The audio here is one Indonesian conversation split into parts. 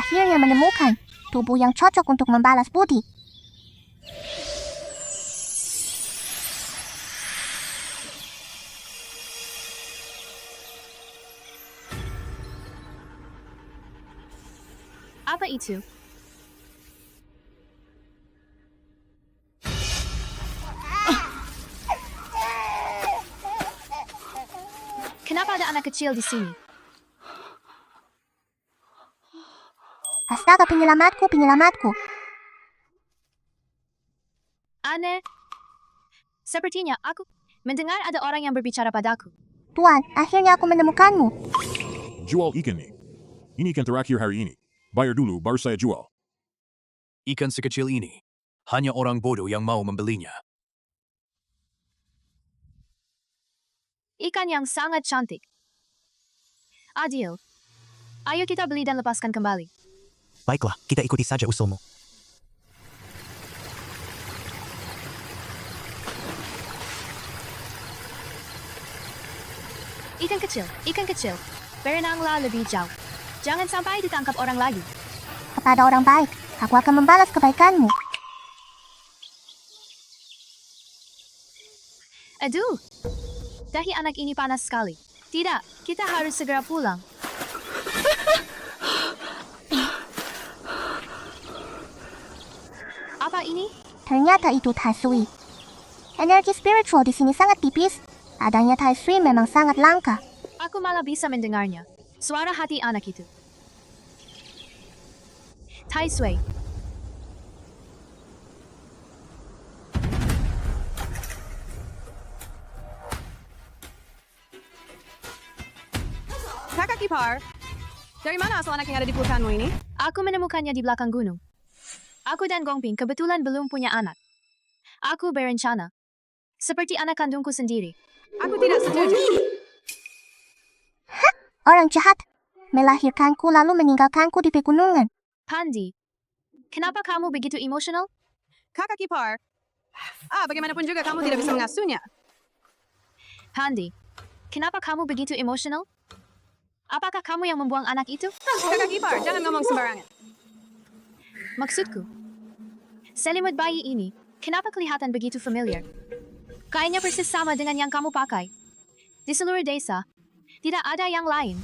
akhirnya menemukan tubuh yang cocok untuk membalas budi. Apa itu? Kenapa ada anak kecil di sini? Astaga, penyelamatku. Aneh. Sepertinya aku mendengar ada orang yang berbicara padaku. Tuan, akhirnya aku menemukanmu. Jual ikan nih. Ini ikan terakhir hari ini. Bayar dulu baru saya jual. Ikan sekecil ini, hanya orang bodoh yang mau membelinya. Ikan yang sangat cantik. Adil. Ayo kita beli dan lepaskan kembali. Baiklah, kita ikuti saja usulmu. Ikan kecil. Berenanglah lebih jauh. Jangan sampai ditangkap orang lagi. Kepada orang baik, aku akan membalas kebaikanmu. Aduh. Dahi anak ini panas sekali. Tidak, kita harus segera pulang. Apa ini? Ternyata itu Tai Sui. Energi spiritual di sini sangat tipis. Adanya Tai Sui memang sangat langka. Aku malah bisa mendengarnya. Suara hati anak itu. Tai Sui. Kakak Ipar, dari mana asal anak yang ada di pelukanmu ini? Aku menemukannya di belakang gunung. Aku dan Gongping kebetulan belum punya anak. Aku berencana. Seperti anak kandungku sendiri. Aku tidak setuju. Orang jahat. Melahirkanku lalu meninggalkanku di pegunungan. Pandi, kenapa kamu begitu emosional? Kakak Ipar, bagaimanapun juga kamu tidak bisa mengasuhnya. Pandi, kenapa kamu begitu emosional? Apakah kamu yang membuang anak itu? Kakak Ipar, jangan ngomong sembarangan. Maksudku, selimut bayi ini, kenapa kelihatan begitu familiar? Kayaknya persis sama dengan yang kamu pakai. Di seluruh desa, tidak ada yang lain.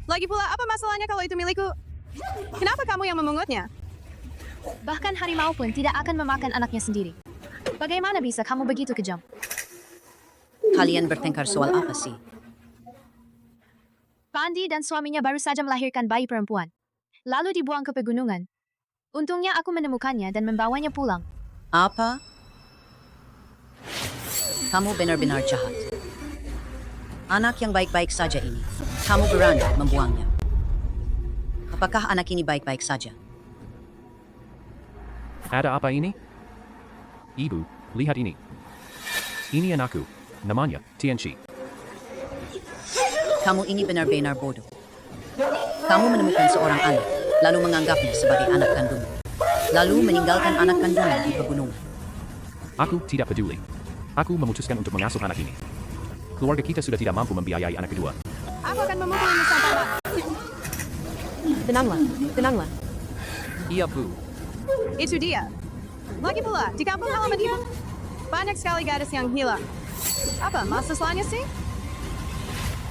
Lagi pula, apa masalahnya kalau itu milikku? Kenapa kamu yang memungutnya? Bahkan harimau pun tidak akan memakan anaknya sendiri. Bagaimana bisa kamu begitu kejam? Kalian bertengkar soal apa sih? Pandi dan suaminya baru saja melahirkan bayi perempuan. Lalu dibuang ke pegunungan. Untungnya aku menemukannya dan membawanya pulang. Apa? Kamu benar-benar jahat. Anak yang baik-baik saja ini, kamu berani membuangnya. Apakah anak ini baik-baik saja? Ada apa ini? Ibu, lihat ini. Ini anakku. Namanya Tianchi. Kamu ini benar-benar bodoh. Kamu menemukan seorang anak, lalu menganggapnya sebagai anak kandung. Lalu meninggalkan anak kandungnya di pegunungan. Aku tidak peduli. Aku memutuskan untuk mengasuh anak ini. Keluarga kita sudah tidak mampu membiayai anak kedua. Aku akan memukulimu sampai mati. Tenanglah. Iya, Bu. Itu dia. Lagi pula, di kampung halaman ibu, banyak sekali gadis yang hilang. Apa masalahnya sih?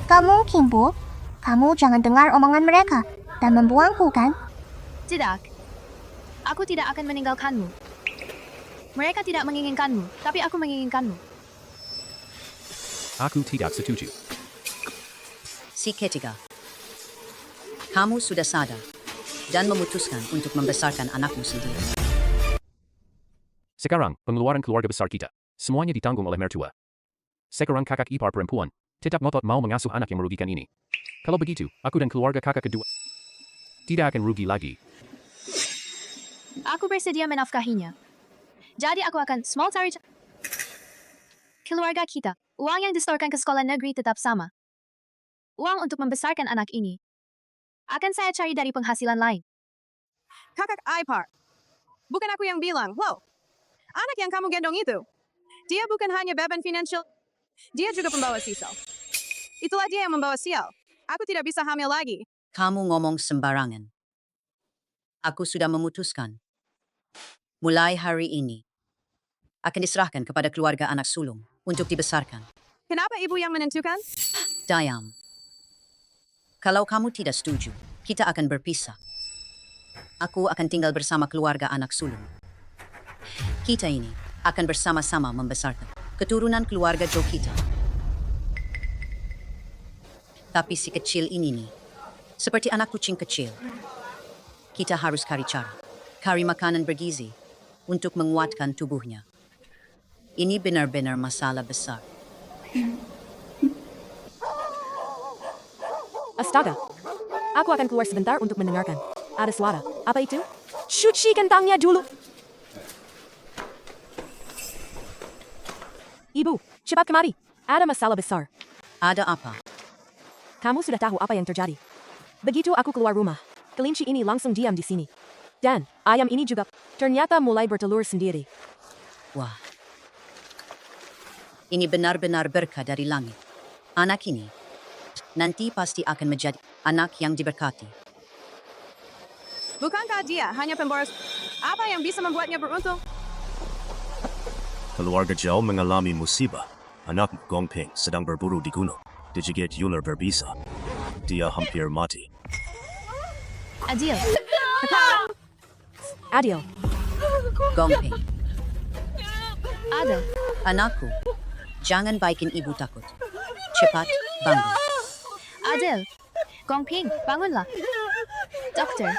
Gak mungkin, Bu. Kamu jangan dengar omongan mereka dan membuangku, kan? Tidak. Aku tidak akan meninggalkanmu. Mereka tidak menginginkanmu, tapi aku menginginkanmu. Aku tidak setuju. Si ketiga. Kamu sudah sadar dan memutuskan untuk membesarkan anakmu sendiri. Sekarang, pengeluaran keluarga besar kita, semuanya ditanggung oleh mertua. Sekarang kakak ipar perempuan, tetap ngotot mau mengasuh anak yang merugikan ini. Kalau begitu, aku dan keluarga kakak kedua tidak akan rugi lagi. Aku bersedia menafkahinya. Jadi aku akan small cari keluarga kita. Uang yang disetorkan ke sekolah negeri tetap sama. Uang untuk membesarkan anak ini akan saya cari dari penghasilan lain. Kakak Ipar, bukan aku yang bilang, wow, anak yang kamu gendong itu, dia bukan hanya beban finansial, dia juga pembawa sial. Itulah dia yang membawa sial. Aku tidak bisa hamil lagi. Kamu ngomong sembarangan. Aku sudah memutuskan. Mulai hari ini, akan diserahkan kepada keluarga anak sulung untuk dibesarkan. Kenapa ibu yang menentukan? Dayam, kalau kamu tidak setuju, kita akan berpisah. Aku akan tinggal bersama keluarga anak sulung. Kita ini akan bersama-sama membesarkan keturunan keluarga Joe kita. Tapi si kecil ini nih, seperti anak kucing kecil. Kita harus cari cara, cari makanan bergizi untuk menguatkan tubuhnya. Ini benar-benar masalah besar. Astaga. Aku akan keluar sebentar untuk mendengarkan. Ada suara. Apa itu? Cuci kentangnya dulu. Ibu, cepat kemari. Ada masalah besar. Ada apa? Kamu sudah tahu apa yang terjadi. Begitu aku keluar rumah, kelinci ini langsung diam di sini. Dan ayam ini juga ternyata mulai bertelur sendiri. Wah. Ini benar-benar berkah dari langit. Anak ini nanti pasti akan menjadi anak yang diberkati. Bukankah dia hanya pemboros? Apa yang bisa membuatnya beruntung? Keluarga Joe mengalami musibah. Anak Gongping sedang berburu di gunung. Digigit ular berbisa. Dia hampir mati. Adil. Adil. Gongping, Adil. anakku, jangan bikin ibu takut. Cepat bangun. Adil. Gongping, bangunlah. Dokter.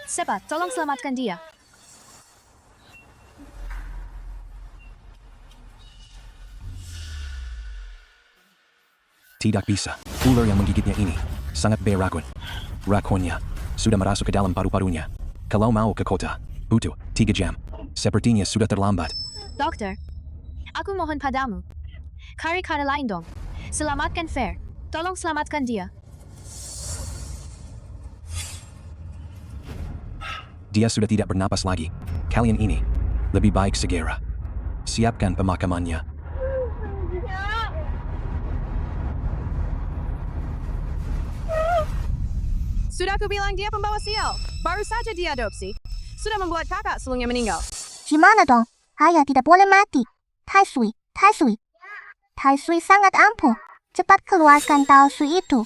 Cepat, tolong selamatkan dia. Tidak bisa. Ular yang menggigitnya ini sangat berakun. Rakunnya sudah merasuk ke dalam paru-parunya. Kalau mau ke kota, butuh 3 jam. Sepertinya sudah terlambat. Dokter, aku mohon padamu. Cari cara lain dong. Selamatkan Fair. Tolong selamatkan dia. Dia sudah tidak bernapas lagi. Kalian ini lebih baik segera siapkan pemakamannya. Sudah aku bilang dia pembawa sial. Baru saja diadopsi. Sudah membuat kakak sulungnya meninggal. Gimana dong? Ayah tidak boleh mati. Tai Sui sangat ampuh. Cepat keluarkan Tao Sui itu.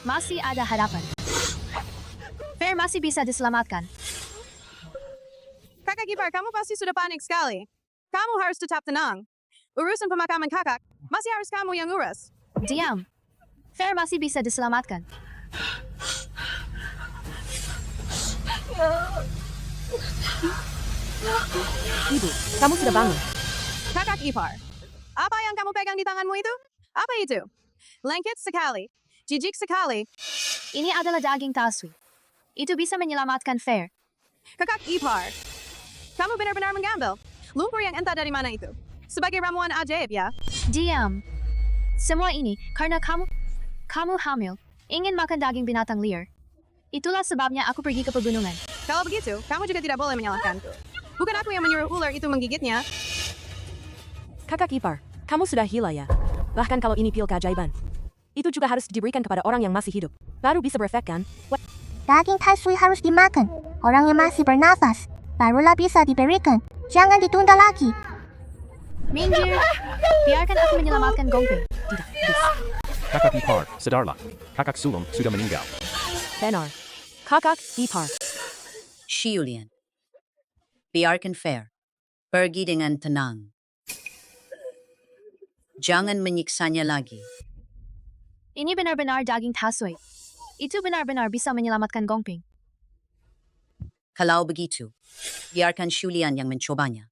Masih ada harapan. Fair masih bisa diselamatkan. Kakak ipar, kamu pasti sudah panik sekali. Kamu harus tetap tenang. Urusan pemakaman kakak, masih harus kamu yang urus. Diam. Fair masih bisa diselamatkan. Ibu, kamu sudah bangun. Kakak ipar, apa yang kamu pegang di tanganmu itu? Apa itu? Lengket sekali. Jijik sekali. Ini adalah daging taswi. Itu bisa menyelamatkan Fair. Kakak ipar, kamu benar-benar mengambil lumpur yang entah dari mana itu. Sebagai ramuan ajaib ya. Diam. Semua ini karena kamu hamil, ingin makan daging binatang liar. Itulah sebabnya aku pergi ke pegunungan. Kalau begitu, kamu juga tidak boleh menyalahkanku. Bukan aku yang menyuruh ular itu menggigitnya. Kakak ipar, kamu sudah gila ya. Bahkan kalau ini pil keajaiban, itu juga harus diberikan kepada orang yang masih hidup. Baru bisa berefek kan? Daging Tai Sui harus dimakan. Orang yang masih bernafas, barulah bisa diberikan. Jangan ditunda lagi. Minggir. Biarkan aku menyelamatkan Gongping. Tidak, bisa. Kakak ipar, sadarlah. Kakak sulung sudah meninggal. Benar. Kakak ipar. Shiulian, biarkan Fair pergi dengan tenang. Jangan menyiksanya lagi. Ini benar-benar daging taswi. Itu benar-benar bisa menyelamatkan Gongping. Kalau begitu, biarkan Shiulian yang mencobanya.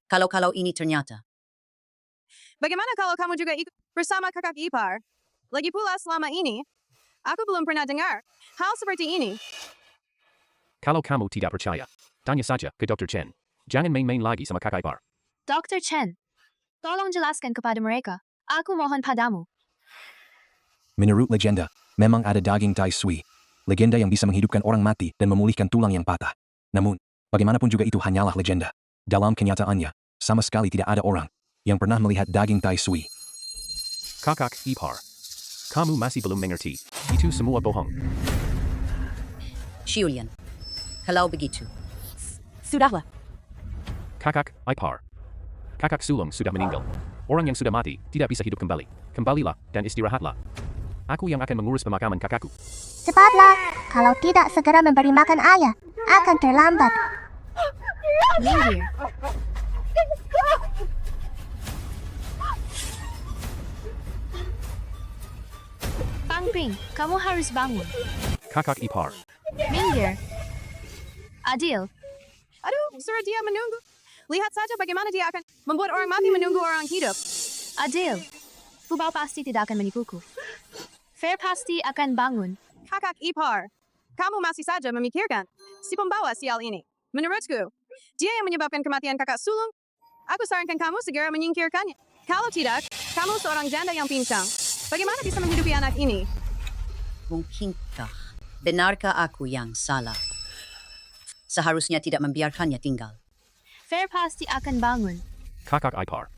Kalau ini ternyata. Bagaimana kalau kamu juga ikut bersama kakak ipar? Lagi pula selama ini, aku belum pernah dengar hal seperti ini. Kalau kamu tidak percaya, tanya saja ke Dr. Chen. Jangan main-main lagi sama kakak ipar. Dr. Chen, tolong jelaskan kepada mereka. Aku mohon padamu. Menurut legenda, memang ada daging Tai Sui. Legenda yang bisa menghidupkan orang mati dan memulihkan tulang yang patah. Namun, bagaimanapun juga itu hanyalah legenda. Dalam kenyataannya, sama sekali tidak ada orang yang pernah melihat daging Tai Sui. Kakak ipar, kamu masih belum mengerti. Itu semua bohong. Shiulian, Kalau begitu, Sudahlah. Kakak Ipar. Kakak sulung sudah meninggal. Orang yang sudah mati tidak bisa hidup kembali. Kembalilah dan istirahatlah. Aku yang akan mengurus pemakaman kakakku. Cepatlah, kalau tidak segera memberi makan ayah, akan terlambat. Minggir. Pangping, kamu harus bangun. Kakak Ipar. Minggir. Adil, Aduh, suruh dia menunggu. Lihat saja bagaimana dia akan membuat orang mati menunggu orang hidup. Adil. Fubao pasti tidak akan menipuku. Fair pasti akan bangun. Kakak Ipar, kamu masih saja memikirkan si pembawa sial ini. Menurutku, dia yang menyebabkan kematian kakak sulung. Aku sarankan kamu segera menyingkirkannya. Kalau tidak, kamu seorang janda yang pincang. Bagaimana bisa menghidupi anak ini? mungkinkah benarkah aku yang salah? Seharusnya tidak membiarkannya tinggal. Fair pasti akan bangun. Kakak Ipar.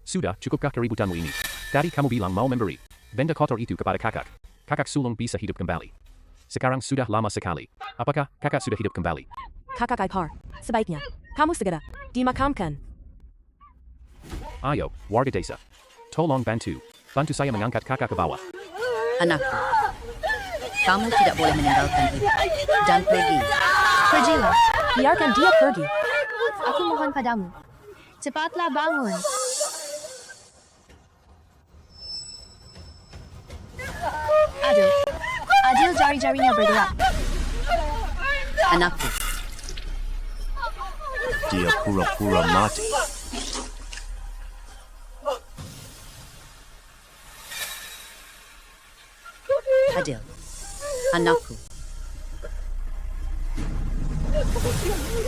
Sudah cukupkah keributanmu ini? Tadi kamu bilang mau memberi benda kotor itu kepada kakak. Kakak sulung bisa hidup kembali. Sekarang sudah lama sekali. Apakah kakak sudah hidup kembali? Kakak Ipar, sebaiknya kamu segera dimakamkan. Ayo, warga desa. Tolong bantu. Bantu saya mengangkat kakak ke bawah. Anakku, kamu tidak boleh meninggalkan ibu dan pergi. Pergilah. Biarkan dia pergi. Aku mohon padamu. Cepatlah bangun. Adil. Adil jari-jarinya bergerak. Anakku, Dia pura-pura mati. Adil, anakku.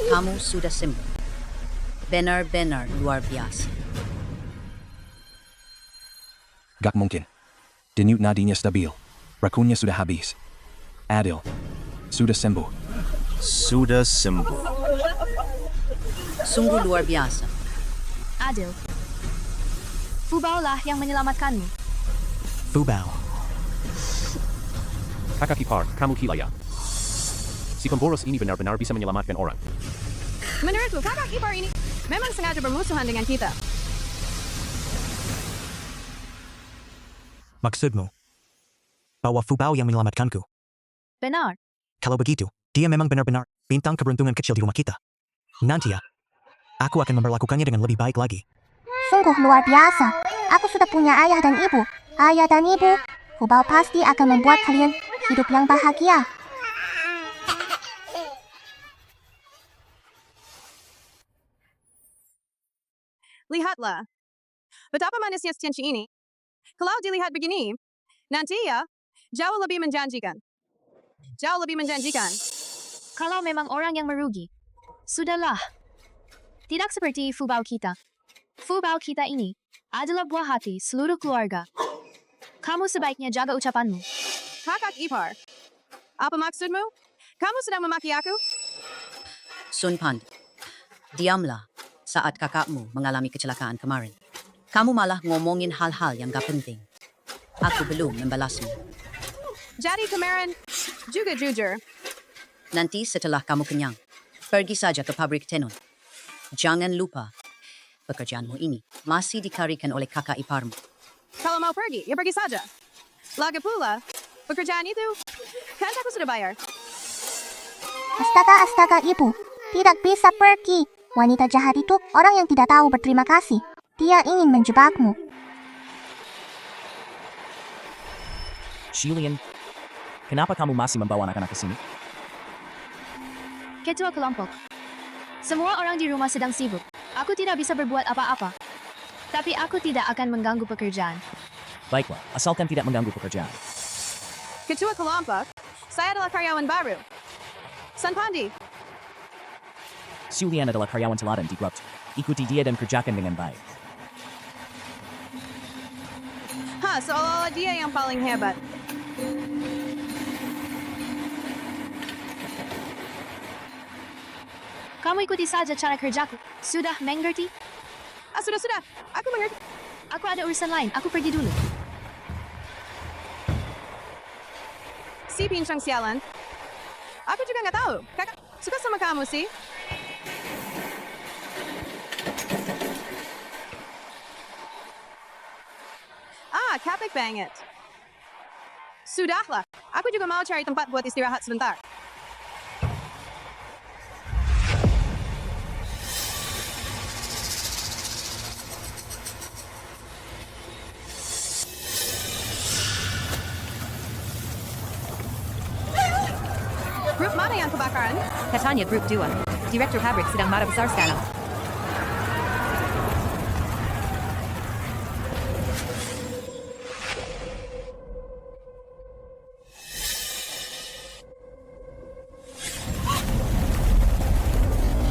Kamu sudah sembuh. Benar-benar luar biasa. Gak mungkin. Denyut nadinya stabil. Rakunnya sudah habis. Adil. Sudah sembuh. Sudah sembuh. Sungguh luar biasa. Adil. Fubao lah yang menyelamatkanmu. Fubao. Kakak Ipar, kamu gila ya. Si pemboros ini benar-benar bisa menyelamatkan orang. Menurutku, kakak Ipar ini memang sengaja bermusuhan dengan kita. Maksudmu, bahwa Fubao yang menyelamatkanku? Benar. Kalau begitu, dia memang benar-benar bintang keberuntungan kecil di rumah kita. Nanti ya, aku akan memperlakukannya dengan lebih baik lagi. Sungguh luar biasa. Aku sudah punya ayah dan ibu. Ayah dan ibu, Fubao pasti akan membuat kalian hidup yang bahagia. Lihatlah, betapa manisnya cincin ini. Kalau dilihat begini, nanti ya, jauh lebih menjanjikan. Jauh lebih menjanjikan. Kalau memang orang yang merugi, sudahlah. Tidak seperti Fubao kita. Fubao kita ini adalah buah hati seluruh keluarga. Kamu sebaiknya jaga ucapanmu. Kakak Ipar, apa maksudmu? Kamu sedang memaki aku? Sun Pand, diamlah saat kakakmu mengalami kecelakaan kemarin. Kamu malah ngomongin hal-hal yang gak penting. Aku belum membalasmu. Jadi kemarin juga jujur. Nanti setelah kamu kenyang, pergi saja ke pabrik tenun. Jangan lupa, pekerjaanmu ini masih dikarikan oleh kakak iparmu. Kalau mau pergi, ya pergi saja. Lagi pula, pekerjaan itu, kan aku sudah bayar. Astaga, ibu. Tidak bisa pergi. Wanita jahat itu orang yang tidak tahu berterima kasih. Dia ingin menjebakmu. Shilian, kenapa kamu masih membawa anak-anak ke sini? Ketua kelompok. Semua orang di rumah sedang sibuk. Aku tidak bisa berbuat apa-apa. Tapi aku tidak akan mengganggu pekerjaan. Baiklah, asalkan tidak mengganggu pekerjaan. Ketua kelompok, saya adalah karyawan baru. San Pandi, Shilian adalah karyawan teladan di grup. Ikuti dia dan kerjakan dengan baik. Seolah-olah dia yang paling hebat. Kamu ikuti saja cara kerjaku. Sudah mengerti? Sudah. Aku mengerti. Aku ada urusan lain. Aku pergi dulu. Si pincang sialan. Aku juga nggak tahu. Kakak, Suka sama kamu sih? Capek banget. Sudahlah, aku juga mau cari tempat buat istirahat sebentar. Grup mana yang kebakaran? Katanya Grup 2. Direktur pabrik sedang marah besar sekarang.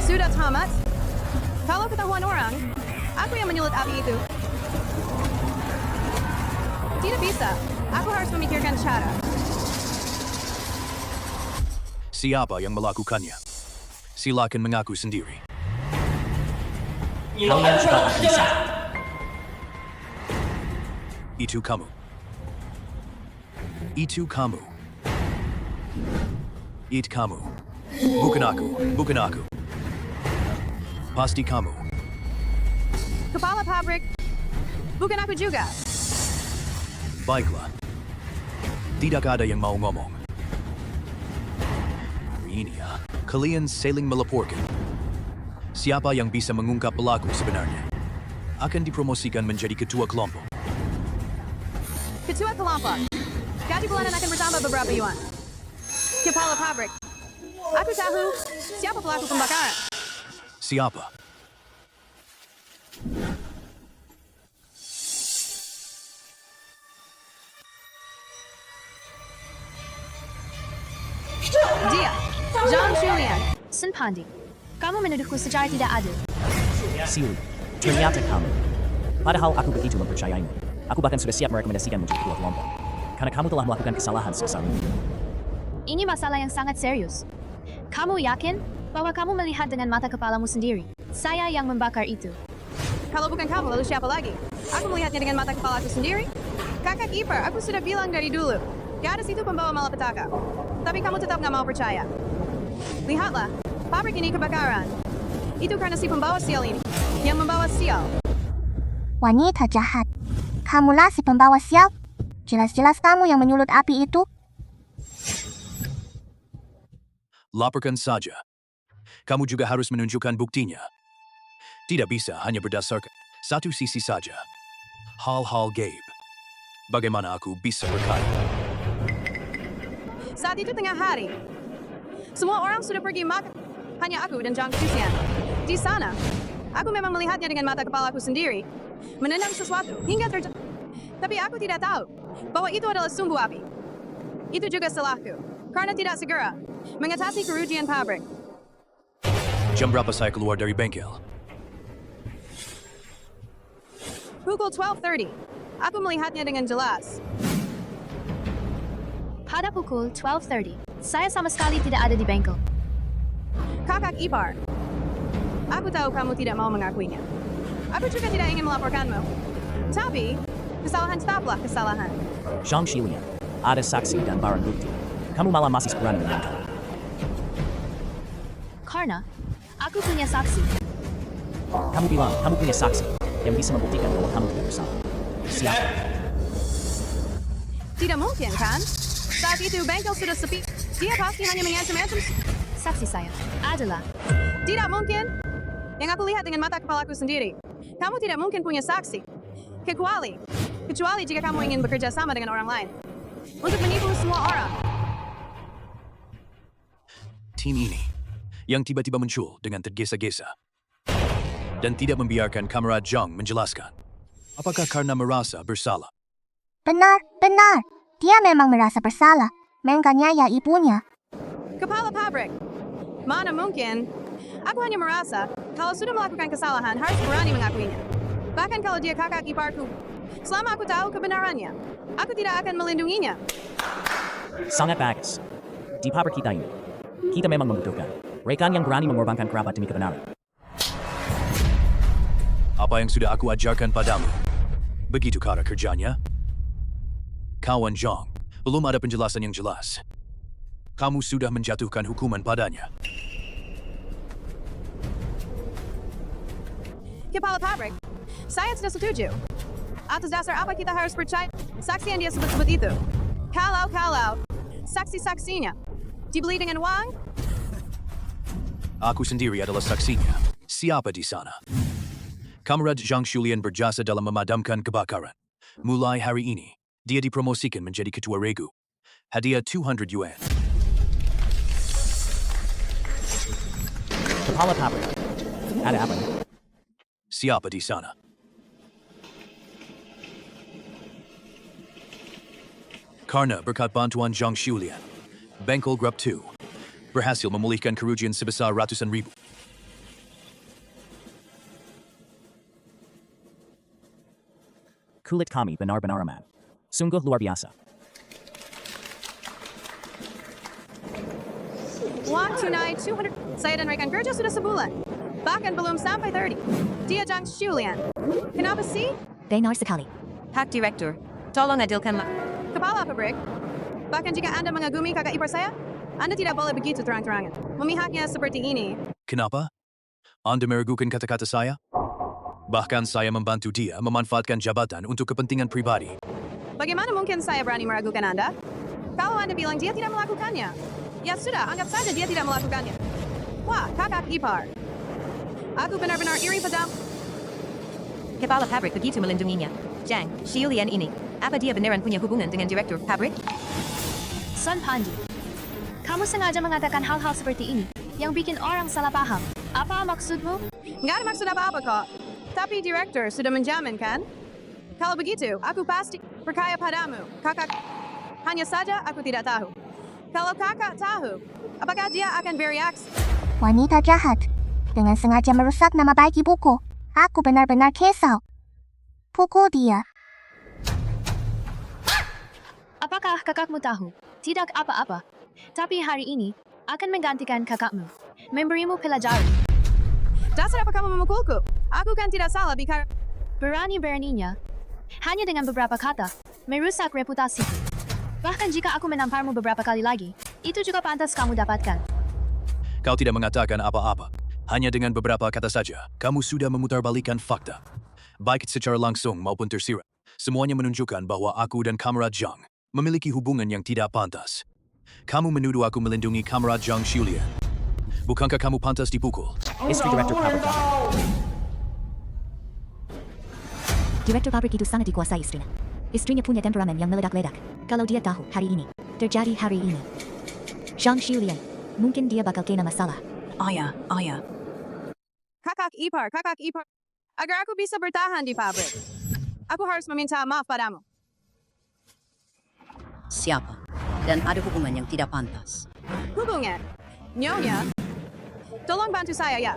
Sudah tamat? Kalau ketahuan orang, aku yang menyulut api itu. Tidak bisa. Aku harus memikirkan cara. Siapa yang melakukannya? Silakan mengaku sendiri. Kalian juga tak bisa. Itu kamu. Itu kamu. Itu kamu. Bukan aku, bukan aku. Pasti kamu. Kepala pabrik. Bukan aku juga. Baiklah. Tidak ada yang mau ngomong. Ini ya, kalian saling melaporkan. Siapa yang bisa mengungkap pelaku sebenarnya akan dipromosikan menjadi ketua kelompok. Ketua kelompok. Gaji bulanan akan bertambah beberapa yuan. Kepala pabrik. Aku tahu siapa pelaku pembakaran. Siapa? Dia, Jean Julian. Sen Pandi, kamu menuduhku secara tidak adil. Siul, ternyata kamu. Padahal aku begitu mempercayaimu. Aku bahkan sudah siap merekomendasikan menjadi ketua kelompok. Karena kamu telah melakukan kesalahan sebesar ini. Ini masalah yang sangat serius. Kamu yakin bahwa kamu melihat dengan mata kepalamu sendiri? Saya yang membakar itu. Kalau bukan kamu, lalu siapa lagi? Aku melihatnya dengan mata kepala aku sendiri. Kakak ipar, aku sudah bilang dari dulu. Gadis itu pembawa malapetaka. Tapi kamu tetap nggak mau percaya. Lihatlah, pabrik ini kebakaran. Itu karena si pembawa sial ini. Yang membawa sial. Wanita jahat. Kamulah si pembawa sial. Jelas-jelas kamu yang menyulut api itu. Laporkan saja. Kamu juga harus menunjukkan buktinya. Tidak bisa hanya berdasarkan satu sisi saja. Hal-hal gaib. Bagaimana aku bisa berkaya? Saat itu tengah hari. Semua orang sudah pergi makan. Hanya aku dan Zhang Xuxian. Di sana, aku memang melihatnya dengan mata kepalaku sendiri. Menendang sesuatu hingga terjatuh. Tapi aku tidak tahu bahwa itu adalah sumbu api. Itu juga salahku. Karena tidak segera mengatasi kerugian pabrik. Jam berapa saya keluar dari bengkel? Pukul 12:30. Aku melihatnya dengan jelas. Pada pukul 12:30, saya sama sekali tidak ada di bengkel. Kakak ipar. Aku tahu kamu tidak mau mengakuinya. Aku juga tidak ingin melaporkanmu. Tapi, kesalahan tetaplah kesalahan. Zhang Xilian, ada saksi dan barang bukti. Kamu malah masih berani menangkap. Karena, aku punya saksi. Kamu bilang kamu punya saksi yang bisa membuktikan bahwa kamu tidak bersalah. Siapa? Tidak mungkin, kan? Saat itu bengkel sudah sepi. Dia pasti hanya mengancam-ancam. Saksi saya adalah... Tidak mungkin. Yang aku lihat dengan mata kepalaku sendiri. Kamu tidak mungkin punya saksi. Kecuali jika kamu ingin bekerja sama dengan orang lain. Untuk menipu semua orang. Tim ini yang tiba-tiba muncul dengan tergesa-gesa dan tidak membiarkan kamerad Zhang menjelaskan. Apakah karena merasa bersalah? Benar. Dia memang merasa bersalah. Menganiaya ibunya. Kepala pabrik. Mana mungkin? Aku hanya merasa kalau sudah melakukan kesalahan harus berani mengakuinya. Bahkan kalau dia kakak iparku. Selama aku tahu kebenarannya, aku tidak akan melindunginya. Sangat bagus. Di pabrik kita ini, kita memang membutuhkan rekan yang berani mengorbankan kerabat demi kebenaran. Apa yang sudah aku ajarkan padamu? Begitu cara kerjanya? Kawan Zhang, belum ada penjelasan yang jelas. Kamu sudah menjatuhkan hukuman padanya. Kepala pabrik, saya tidak setuju. Atas dasar apa kita harus percaya saksi yang dia sebut-sebut itu? Kalau saksi-saksinya dibeli dengan uang? Aku sendiri adalah saksinya. Siapa di sana? Kamerad Zhang Shulian berjasa dalam memadamkan kebakaran. Mulai hari ini, dia dipromosikan menjadi ketua regu. Hadiah 200 yuan. Kepala pabrik. Ada apa? Siapa di sana? Karena berkat bantuan Zhang Shulian, Bengkel Grup 2 berhasil memulihkan kerugian sebesar ratusan ribu. Kulit kami benar-benar aman. Sungguh luar biasa. Uang tunai 200. Saya dan rekan kerja sudah sebulan. Bahkan belum sampai 30. Dia Zhang Shulian. Kenapa sih? Benar sekali. Pak Direktur, tolong adilkanlah. Kepala pabrik, bahkan jika Anda mengagumi kakak ipar saya, Anda tidak boleh begitu terang-terangan. Memihaknya seperti ini. Kenapa? Anda meragukan kata-kata saya? Bahkan saya membantu dia memanfaatkan jabatan untuk kepentingan pribadi. Bagaimana mungkin saya berani meragukan Anda? Kalau Anda bilang dia tidak melakukannya, ya sudah, anggap saja dia tidak melakukannya. Wah, kakak ipar. Aku benar-benar iri padamu. Kepala pabrik begitu melindunginya. Zhang Shulian ini, apa dia beneran punya hubungan dengan direktur pabrik? Son Pandi, kamu sengaja mengatakan hal-hal seperti ini yang bikin orang salah paham. Apa maksudmu? Nggak ada maksud apa-apa kok. Tapi direktur sudah menjamin kan? Kalau begitu, aku pasti percaya padamu, kakak. Hanya saja aku tidak tahu. Kalau kakak tahu, apakah dia akan bereaksi? Wanita jahat. Dengan sengaja merusak nama baik ibuku. Aku benar-benar kesal. Pukul dia. Apakah kakakmu tahu? Tidak apa-apa. Tapi hari ini akan menggantikan kakakmu. Memberimu pelajaran. Dasar apa kamu memukulku? Aku kan tidak salah bikar. Berani-beraninya, hanya dengan beberapa kata, merusak reputasiku. Bahkan jika aku menamparmu beberapa kali lagi, itu juga pantas kamu dapatkan. Kau tidak mengatakan apa-apa. Hanya dengan beberapa kata saja, kamu sudah memutarbalikkan fakta. Baik secara langsung maupun tersirat. Semuanya menunjukkan bahwa aku dan kamerad Zhang memiliki hubungan yang tidak pantas. Kamu menuduh aku melindungi kamerad Zhang Shulian. Bukankah kamu pantas dipukul? Istri direktur pabrik. Direktur pabrik itu sangat dikuasai istrinya. Istrinya punya temperamen yang meledak-ledak. Kalau dia tahu hari ini, terjadi hari ini. Zhang Shulian, mungkin dia bakal kena masalah. Ayah. Kakak ipar. Agar aku bisa bertahan di pabrik, aku harus meminta maaf padamu. Siapa? Dan ada hubungan yang tidak pantas. Hubungan? Nyonya, tolong bantu saya ya.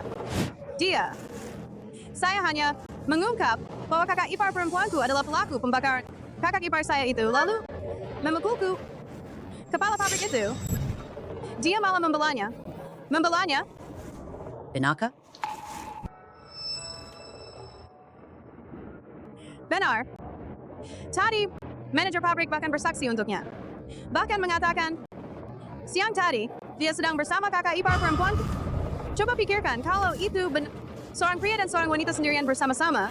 Saya hanya mengungkap bahwa kakak ipar perempuanku adalah pelaku pembakaran. Kakak ipar saya itu lalu memukulku. Kepala pabrik itu, dia malah membelanya. Benarkah? Benar. Tadi, manajer pabrik bahkan bersaksi untuknya. Bahkan mengatakan, siang tadi, dia sedang bersama kakak ipar perempuan. Coba pikirkan kalau itu seorang pria dan seorang wanita sendirian bersama-sama.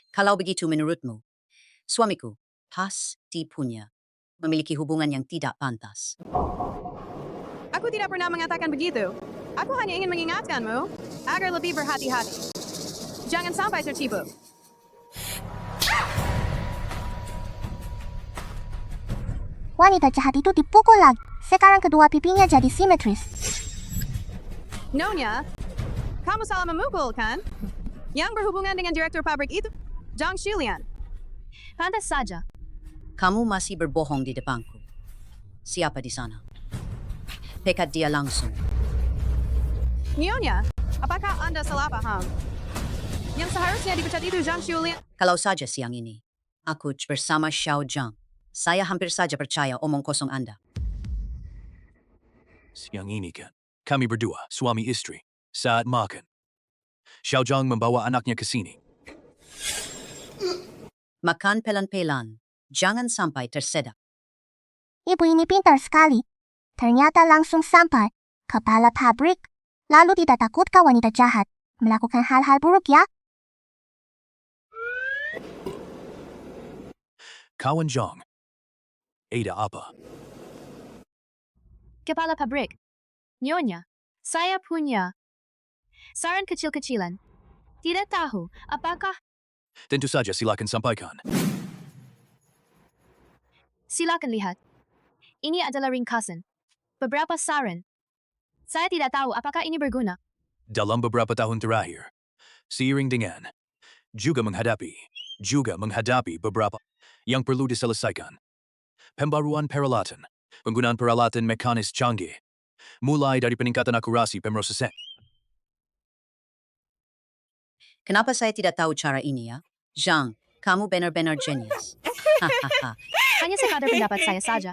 Kalau begitu menurutmu, suamiku pasti punya memiliki hubungan yang tidak pantas. Aku tidak pernah mengatakan begitu. Aku hanya ingin mengingatkanmu agar lebih berhati-hati. Jangan sampai tertipu. Wanita jahat itu dipukul lagi. Sekarang kedua pipinya jadi simetris. Nyonya, kamu salah memukul kan? Yang berhubungan dengan direktur pabrik itu, Zhang Shulian. Pantas saja. Kamu masih berbohong di depanku. Siapa di sana? Pekat dia langsung. Nyonya, apakah Anda salah paham? Yang seharusnya dipecat itu Zhang Shulian. Kalau saja siang ini, aku bersama Xiao Zhang. Saya hampir saja percaya omong kosong Anda. Siang ini kan, kami berdua, suami istri, saat makan. Xiao Zhang membawa anaknya ke sini. Makan pelan-pelan. Jangan sampai tersedak. Ibu ini pintar sekali. Ternyata langsung sampai. Kepala pabrik. Lalu tidak takut kau wanita jahat melakukan hal-hal buruk ya? Kawan Zhang. Ada apa? Kepala pabrik. Nyonya, saya punya saran kecil-kecilan. Tidak tahu apakah Tentu saja silakan sampaikan. silakan lihat. Ini adalah ringkasan. Beberapa saran. Saya tidak tahu apakah ini berguna. Dalam beberapa tahun terakhir, seiring dengan juga menghadapi beberapa yang perlu diselesaikan. Pembaruan peralatan, penggunaan peralatan mekanis canggih, mulai dari peningkatan akurasi pemrosesan. Kenapa saya tidak tahu cara ini ya? Zhang, kamu benar-benar genius. Hahaha. Hanya sekadar pendapat saya saja.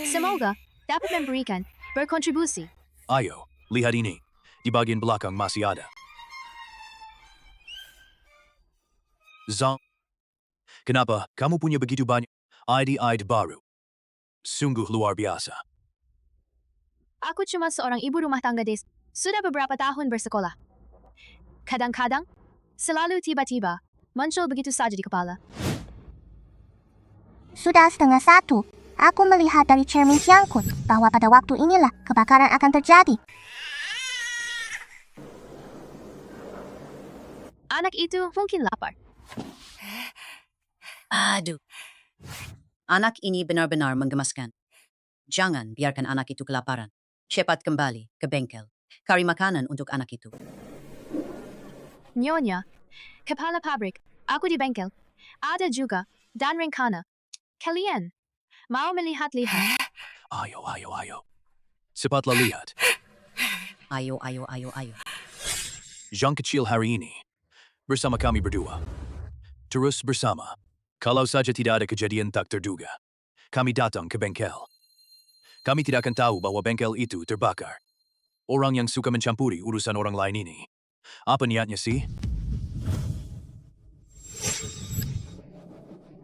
Semoga dapat memberikan berkontribusi. Ayo, lihat ini. Di bagian belakang masih ada. Zhang, kenapa kamu punya begitu banyak ide-ide baru? Sungguh luar biasa. Aku cuma seorang ibu rumah tangga desa. Sudah beberapa tahun bersekolah. Kadang-kadang, selalu tiba-tiba, muncul begitu saja di kepala. Sudah 1:30. Aku melihat dari cermin Jiangkun bahwa pada waktu inilah kebakaran akan terjadi. Anak itu mungkin lapar. Aduh. Anak ini benar-benar menggemaskan. Jangan biarkan anak itu kelaparan. Cepat kembali ke bengkel. Cari makanan untuk anak itu. Nyonya, kepala pabrik, aku di bengkel. Ada juga, dan rencana. Kalian, mau melihat-lihat? Ayo. Cepatlah lihat. Ayo. Zhang kecil hari ini. Bersama kami berdua. Terus bersama. Kalau saja tidak ada kejadian tak terduga. Kami datang ke bengkel. Kami tidak akan tahu bahwa bengkel itu terbakar. Orang yang suka mencampuri urusan orang lain ini. Apa niatnya sih?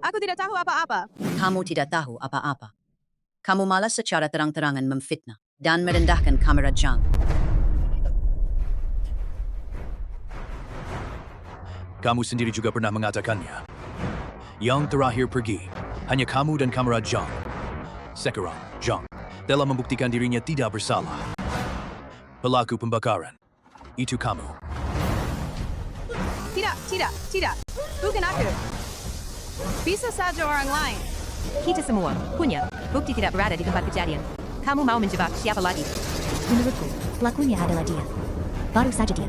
Aku tidak tahu apa-apa. Kamu tidak tahu apa-apa. Kamu malah secara terang-terangan memfitnah dan merendahkan kamera Zhang. Kamu sendiri juga pernah mengatakannya. Yang terakhir pergi, hanya kamu dan kamera Zhang. Sekarang, Zhang telah membuktikan dirinya tidak bersalah. Pelaku pembakaran, itu kamu. Tidak. Bukan aku. Bisa saja orang lain. Kita semua punya bukti tidak berada di tempat kejadian. Kamu mau menjebak siapa lagi? Menurutku, pelakunya adalah dia. Baru saja dia.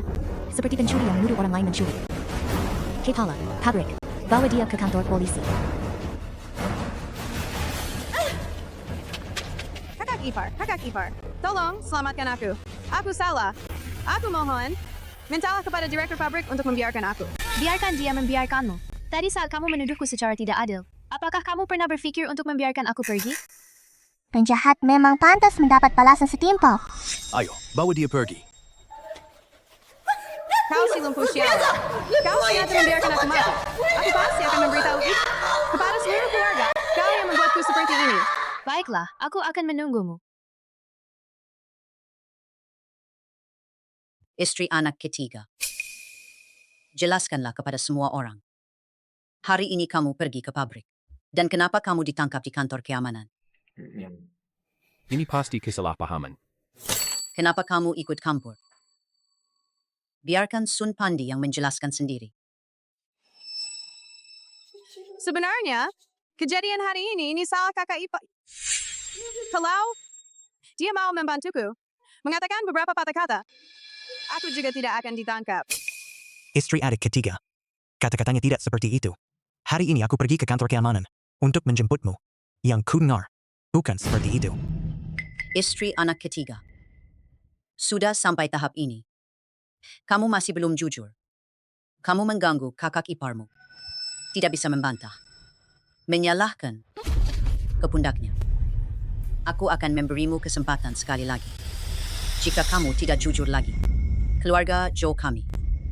Seperti pencuri yang menuduh orang lain mencuri. Kepala pabrik, bawa dia ke kantor polisi. Kakak ipar. Tolong, selamatkan aku. Aku salah. Aku mohon. Mintalah kepada direktur pabrik untuk membiarkan aku. Biarkan dia membiarkanmu. Tadi saat kamu menuduhku secara tidak adil, apakah kamu pernah berpikir untuk membiarkan aku pergi? Penjahat memang pantas mendapat balasan setimpal. Ayo, bawa dia pergi. Kau si lumpuh sial. Kau sengaja membiarkan aku mati. Aku pasti akan memberitahu itu kepada seluruh keluarga. Kau yang membuatku seperti ini. Baiklah, aku akan menunggumu. Istri anak ketiga. Jelaskanlah kepada semua orang. Hari ini kamu pergi ke pabrik. Dan kenapa kamu ditangkap di kantor keamanan? Ini pasti kesalahpahaman. Kenapa kamu ikut campur? Biarkan Sun Pandi yang menjelaskan sendiri. Sebenarnya, kejadian hari ini salah kakak ipar. Kalau dia mau membantuku, mengatakan beberapa patah kata, aku juga tidak akan ditangkap. Istri adik ketiga. Kata-katanya tidak seperti itu. Hari ini aku pergi ke kantor keamanan untuk menjemputmu. Yang kudengar, bukan seperti itu. Istri anak ketiga. Sudah sampai tahap ini. Kamu masih belum jujur. Kamu mengganggu kakak iparmu. Tidak bisa membantah. Menyalahkan ke pundaknya. Aku akan memberimu kesempatan sekali lagi. Jika kamu tidak jujur lagi, keluarga Joe kami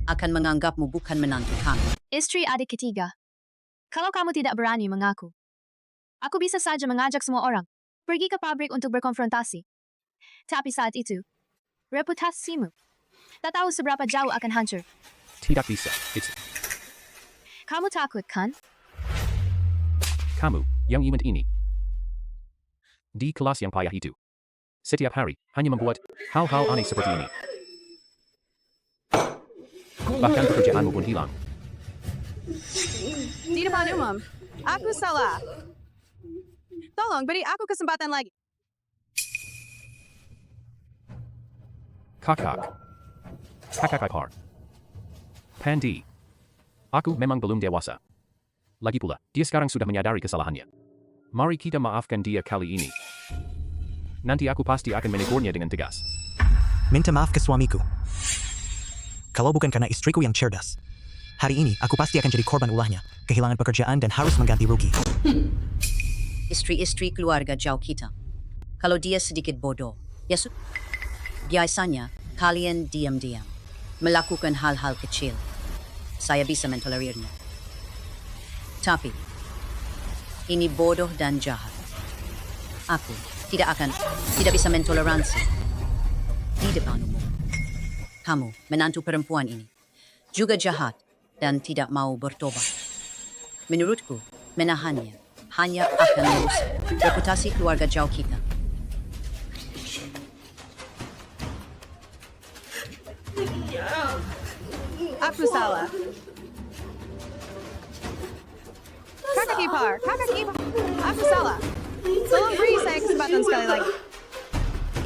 akan menganggapmu bukan menantu kami. Istri adik ketiga. Kalau kamu tidak berani mengaku, aku bisa saja mengajak semua orang pergi ke pabrik untuk berkonfrontasi. Tapi saat itu, reputasimu. Tak tahu seberapa jauh akan hancur. Tidak bisa. It's Kamu takut kan? kamu yang imut ini. Di kelas yang payah itu. Setiap hari hanya membuat hal-hal aneh seperti ini. Bahkan pekerjaanmu pun hilang. Di depan umum, aku salah. Tolong beri aku kesempatan lagi. Kakak ipar. Pandi. Aku memang belum dewasa. Lagi pula, dia sekarang sudah menyadari kesalahannya. Mari kita maafkan dia kali ini. Nanti aku pasti akan menegurnya dengan tegas. Minta maaf ke suamiku. Kalau bukan karena istriku yang cerdas, hari ini aku pasti akan jadi korban ulahnya, kehilangan pekerjaan dan harus mengganti rugi. Istri-istri keluarga jauh kita. Kalau dia sedikit bodoh, ya sudah. Biasanya, kalian diam-diam melakukan hal-hal kecil. Saya bisa mentolerirnya. Tapi, ini bodoh dan jahat. Aku tidak bisa mentoleransi di depan umum. Kamu, menantu perempuan ini, juga jahat dan tidak mau bertobat. Menurutku, menahannya hanya akan merusak reputasi keluarga jauh kita. Aku salah. Kakak ipar. Aku salah. Tolong beri saya kesempatan sekali lagi.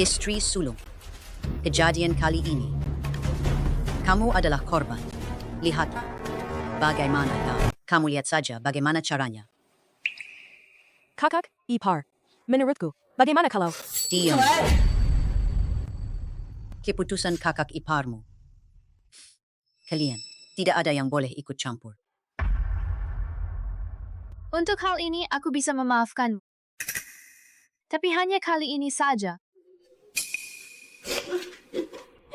Istri sulung. Kejadian kali ini, kamu adalah korban. Lihat bagaimana kamu lihat saja bagaimana caranya. Kakak ipar. Menurutku, bagaimana kalau... Diam. Keputusan kakak iparmu. Kalian, tidak ada yang boleh ikut campur. Untuk hal ini aku bisa memaafkanmu. Tapi hanya kali ini saja.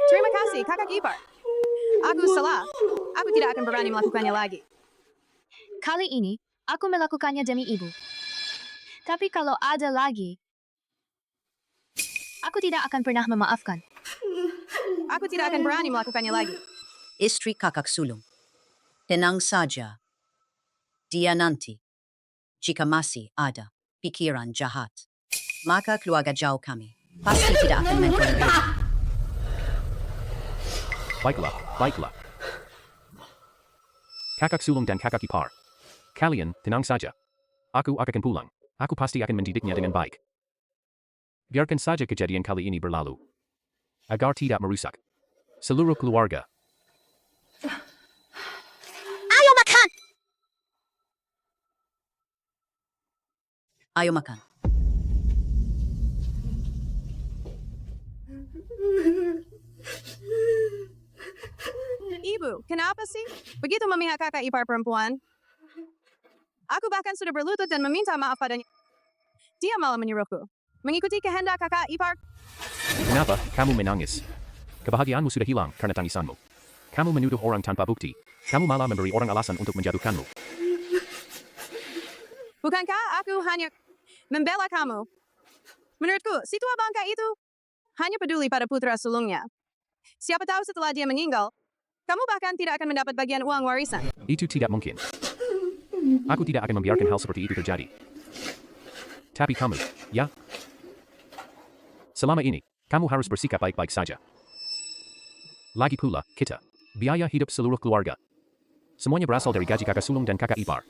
Terima kasih, kakak ipar. Aku salah. Aku tidak akan berani melakukannya lagi. Kali ini, aku melakukannya demi ibu. Tapi kalau ada lagi, aku tidak akan pernah memaafkan. Aku tidak akan berani melakukannya lagi. Istri kakak sulung. Tenang saja. Dia nanti, jika masih ada pikiran jahat, maka keluarga jauh kami pasti tidak akan mentolerir. Baiklah. Kakak sulung dan kakak ipar. Kalian, tenang saja. Aku akan pulang. Aku pasti akan mendidiknya dengan baik. Biarkan saja kejadian kali ini berlalu. Agar tidak merusak seluruh keluarga. Ayo makan! Ayo makan. Ibu, kenapa sih? Begitu memihak kakak ipar perempuan. Aku bahkan sudah berlutut dan meminta maaf padanya. Dia malah menyuruhku mengikuti kehendak kakak ipar. Kenapa kamu menangis? Kebahagiaanmu sudah hilang karena tangisanmu. Kamu menuduh orang tanpa bukti. Kamu malah memberi orang alasan untuk menjatuhkanmu. Bukankah aku hanya membela kamu? Menurutku, si tua bangka itu hanya peduli pada putra sulungnya. Siapa tahu setelah dia meninggal, kamu bahkan tidak akan mendapat bagian uang warisan. Itu tidak mungkin. Aku tidak akan membiarkan hal seperti itu terjadi. Tapi kamu, ya? Selama ini, kamu harus bersikap baik-baik saja. Lagi pula, kita, biaya hidup seluruh keluarga. Semuanya berasal dari gaji kakak sulung dan kakak ipar.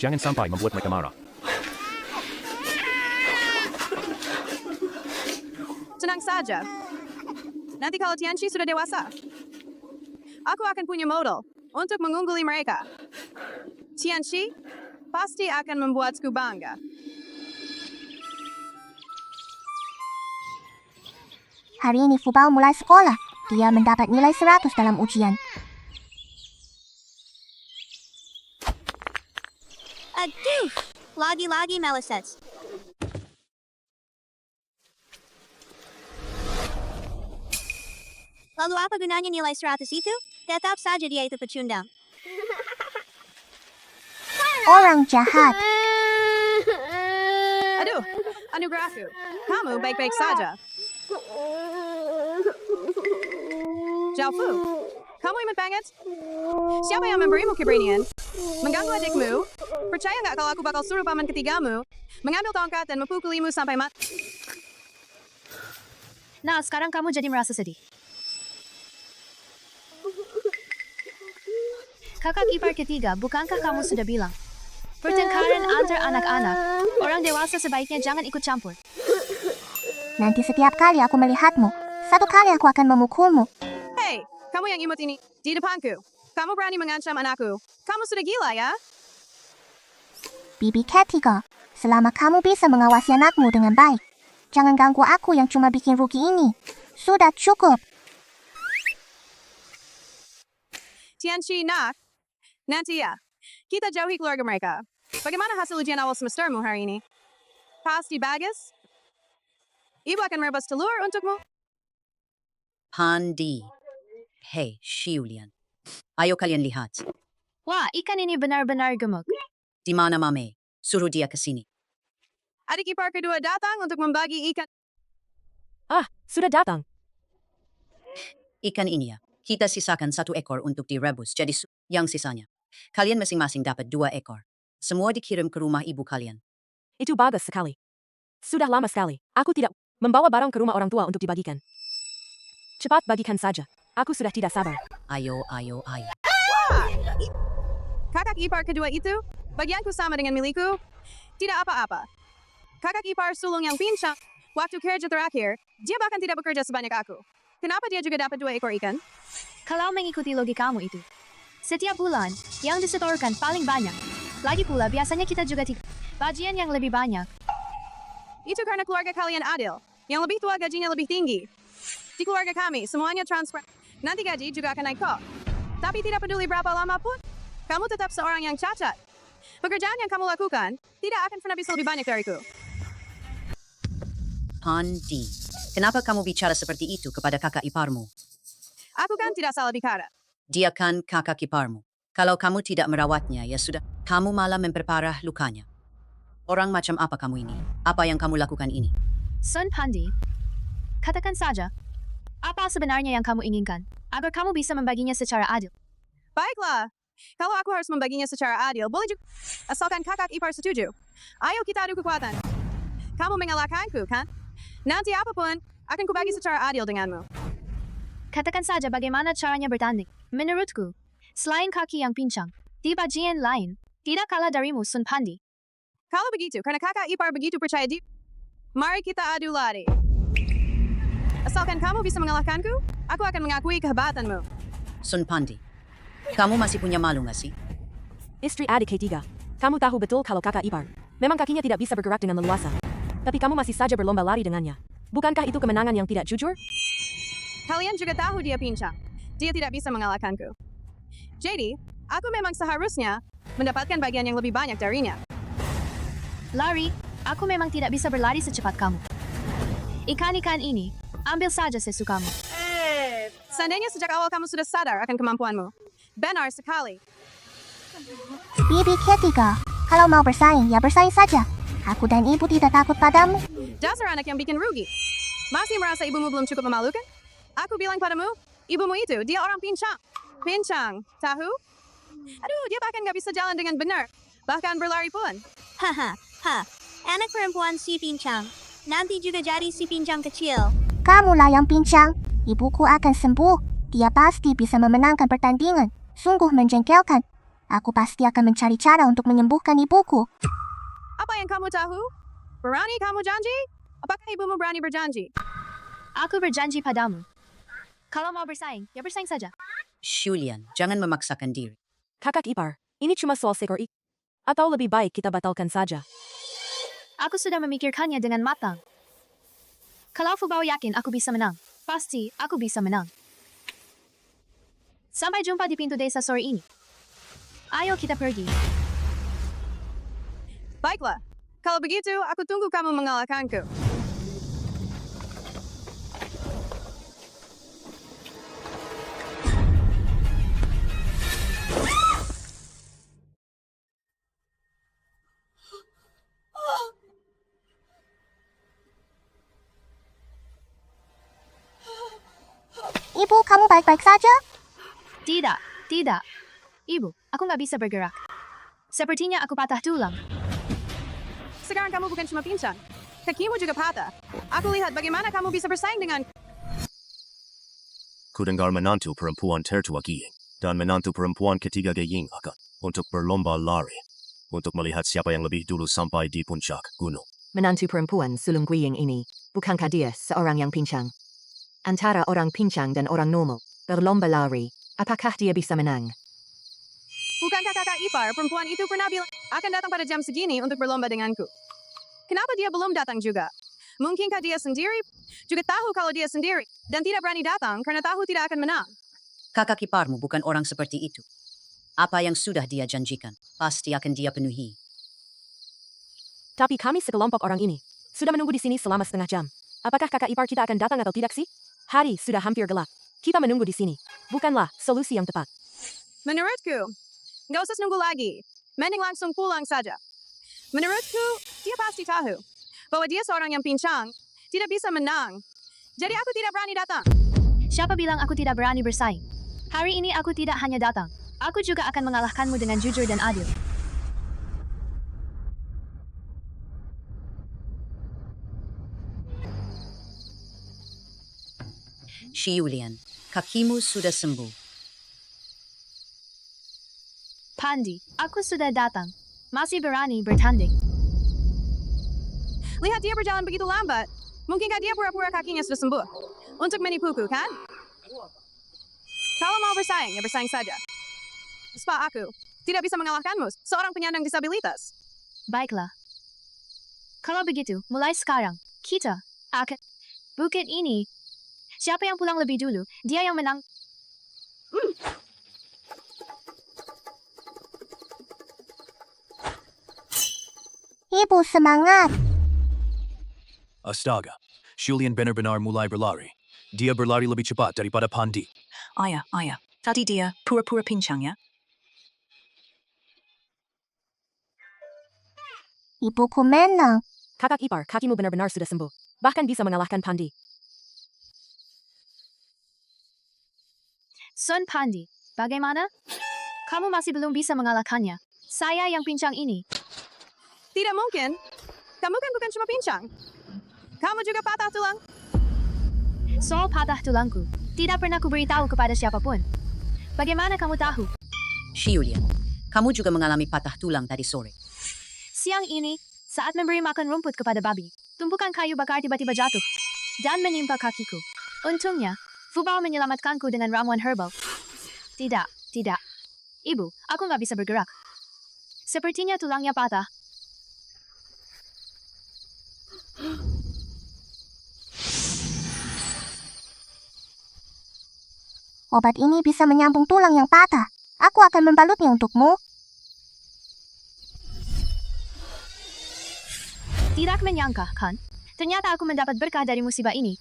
Jangan sampai membuat mereka marah. Tenang saja. Nanti kalau Tianchi sudah dewasa, aku akan punya modal untuk mengungguli mereka. Tianchi pasti akan membuatku bangga. Hari ini Fubao mulai sekolah. Dia mendapat nilai 100 dalam ujian. Aduh, lagi-lagi meleset. Lalu apa gunanya nilai 100 itu? Tetap saja dia itu pecundang. Orang jahat. Aduh, Anugrahku, kamu baik-baik saja. Zhao Fu, kamu imut banget? Siapa yang memberimu keberanian? Mengganggu adikmu? Percaya nggak kalau aku bakal suruh paman ketigamu mengambil tongkat dan memukulimu sampai mati? Nah, sekarang kamu jadi merasa sedih. Kakak ipar ketiga, bukankah kamu sudah bilang? Pertengkaran antar anak-anak, orang dewasa sebaiknya jangan ikut campur. Nanti setiap kali aku melihatmu, satu kali aku akan memukulmu. Hei, kamu yang imut ini, di depanku. Kamu berani mengancam anakku. Kamu sudah gila ya? Bibi ketiga, selama kamu bisa mengawasi anakmu dengan baik, jangan ganggu aku yang cuma bikin rugi ini. Sudah cukup. Tianchi nak, nanti ya, kita jauhi keluarga mereka. Bagaimana hasil ujian awal semestermu hari ini? Pasti bagus? Ibu akan merebus telur untukmu? Pandi. Hei, Xiulian. Ayo kalian lihat. Wah, ikan ini benar-benar gemuk. Di mana Mame? Suruh dia ke sini. Adik ipar kedua datang untuk membagi ikan. Ah, sudah datang. Ikan ini ya, kita sisakan 1 ekor untuk direbus, jadi yang sisanya. Kalian masing-masing dapat 2 ekor. Semua dikirim ke rumah ibu kalian. Itu bagus sekali. Sudah lama sekali, aku tidak membawa barang ke rumah orang tua untuk dibagikan. Cepat bagikan saja. Aku sudah tidak sabar. Ayo, ayo, ayo. Kakak ipar kedua itu, bagianku sama dengan milikku. Tidak apa-apa. Kakak ipar sulung yang pincang, waktu kerja terakhir, dia bahkan tidak bekerja sebanyak aku. Kenapa dia juga dapat 2 ekor ikan? Kalau mengikuti logikamu itu, setiap bulan, yang disetorkan paling banyak. Lagi pula, biasanya kita juga bagian yang lebih banyak. Itu karena keluarga kalian adil. Yang lebih tua gajinya lebih tinggi. Di keluarga kami, semuanya transfer. Nanti gaji juga akan naik kok. Tapi tidak peduli berapa lama pun, kamu tetap seorang yang cacat. Pekerjaan yang kamu lakukan tidak akan pernah bisa lebih banyak dariku. Pandi, kenapa kamu bicara seperti itu kepada kakak iparmu? Aku kan tidak salah bicara. Dia kan kakak iparmu. Kalau kamu tidak merawatnya, ya sudah. Kamu malah memperparah lukanya. Orang macam apa kamu ini? Apa yang kamu lakukan ini? Sun Pandi, katakan saja, apa sebenarnya yang kamu inginkan, agar kamu bisa membaginya secara adil? Baiklah, kalau aku harus membaginya secara adil, boleh juga. Asalkan kakak ipar setuju. Ayo kita adu kekuatan. Kamu mengalahkanku, kan? Nanti apapun, akan kubagi secara adil denganmu. Katakan saja bagaimana caranya bertanding. Menurutku, selain kaki yang pincang, di bagian lain, tidak kalah darimu Sun Pandi. Kalau begitu, karena kakak ipar begitu percaya diri, mari kita adu lari. Asalkan kamu bisa mengalahkanku, aku akan mengakui kehebatanmu. Sun Pandi, kamu masih punya malu nggak sih? Istri adik ketiga, kamu tahu betul kalau kakak ipar memang kakinya tidak bisa bergerak dengan leluasa. Tapi kamu masih saja berlomba lari dengannya. Bukankah itu kemenangan yang tidak jujur? Kalian juga tahu dia pincang. Dia tidak bisa mengalahkanku. Jadi, aku memang seharusnya mendapatkan bagian yang lebih banyak darinya. Lari, aku memang tidak bisa berlari secepat kamu. Ikan-ikan ini, ambil saja sesukamu. Seandainya sejak awal kamu sudah sadar akan kemampuanmu. Benar sekali. Bibi ketiga, kalau mau bersaing, ya bersaing saja. Aku dan ibu tidak takut padamu. Dasar anak yang bikin rugi. Masih merasa ibumu belum cukup memalukan? Aku bilang padamu, ibumu itu, dia orang pincang. Pincang, tahu? Aduh, dia bahkan gak bisa jalan dengan benar. Bahkan berlari pun. Haha, anak perempuan si pincang. Nanti juga jadi si pincang kecil. Kamulah yang pincang. Ibuku akan sembuh. Dia pasti bisa memenangkan pertandingan. Sungguh menjengkelkan. Aku pasti akan mencari cara untuk menyembuhkan ibuku. Apa yang kamu tahu? Berani kamu janji? Apakah ibumu berani berjanji? Aku berjanji padamu. Kalau mau bersaing, ya bersaing saja. Julian, jangan memaksakan diri. Kakak ipar, ini cuma soal seekor ikan. Atau lebih baik kita batalkan saja. Aku sudah memikirkannya dengan matang. Kalau Fubao yakin aku bisa menang, pasti aku bisa menang. Sampai jumpa di pintu desa sore ini. Ayo kita pergi. Baiklah, kalau begitu aku tunggu kamu mengalahkanku. baik-baik saja? Tidak, tidak. Ibu, aku nggak bisa bergerak. Sepertinya aku patah tulang. Sekarang kamu bukan cuma pincang. Kakimu juga patah. Aku lihat bagaimana kamu bisa bersaing dengan... Kudengar menantu perempuan tertua Giying dan menantu perempuan ketiga Giying akan untuk berlomba lari. Untuk melihat siapa yang lebih dulu sampai di puncak gunung. Menantu perempuan sulung Guiying ini, bukankah dia seorang yang pincang? Antara orang pincang dan orang normal, berlomba lari, apakah dia bisa menang? Bukankah kakak ipar perempuan itu pernah bilang akan datang pada jam segini untuk berlomba denganku? Kenapa dia belum datang juga? Mungkinkah dia sendiri juga tahu kalau dia sendiri dan tidak berani datang karena tahu tidak akan menang? Kakak iparmu bukan orang seperti itu. Apa yang sudah dia janjikan, pasti akan dia penuhi. Tapi kami sekelompok orang ini, sudah menunggu di sini selama setengah jam. Apakah kakak ipar kita akan datang atau tidak sih? Hari sudah hampir gelap. Kita menunggu di sini. Bukanlah solusi yang tepat. Menurutku, nggak usah nunggu lagi. Mending langsung pulang saja. Menurutku, dia pasti tahu bahwa dia seorang yang pincang, tidak bisa menang. Jadi aku tidak berani datang. Siapa bilang aku tidak berani bersaing? Hari ini aku tidak hanya datang. Aku juga akan mengalahkanmu dengan jujur dan adil. Shi Yulian, kakimu sudah sembuh. Pandi, aku sudah datang. Masih berani bertanding. Lihat dia berjalan begitu lambat. Mungkinkah dia pura-pura kakinya sudah sembuh? Untuk menipuku, kan? Kalau mau bersaing, ya bersaing saja. Spa aku tidak bisa mengalahkanmu, seorang penyandang disabilitas. Baiklah. Kalau begitu, mulai sekarang, kita akan... Bukit ini. Siapa yang pulang lebih dulu, dia yang menang. Ibu, semangat. Astaga, Julian benar-benar mulai berlari. Dia berlari lebih cepat daripada Pandi. Ayah, tadi dia pura-pura pincang ya? Ibuku menang. Kakak ipar, kakimu benar-benar sudah sembuh. Bahkan bisa mengalahkan Pandi. Sun Pandi, bagaimana? Kamu masih belum bisa mengalahkannya. Saya yang pincang ini. Tidak mungkin. Kamu kan bukan cuma pincang. Kamu juga patah tulang. Soal patah tulangku, tidak pernah kuberitahu kepada siapapun. Bagaimana kamu tahu? Shi Yulian, kamu juga mengalami patah tulang tadi sore. Siang ini, saat memberi makan rumput kepada babi, tumpukan kayu bakar tiba-tiba jatuh dan menimpa kakiku. Untungnya, Fubao menyelamatkanku dengan ramuan herbal. Tidak. Ibu, aku nggak bisa bergerak. Sepertinya tulangnya patah. Obat ini bisa menyambung tulang yang patah. Aku akan membalutnya untukmu. Tidak menyangka, kan? Ternyata aku mendapat berkah dari musibah ini.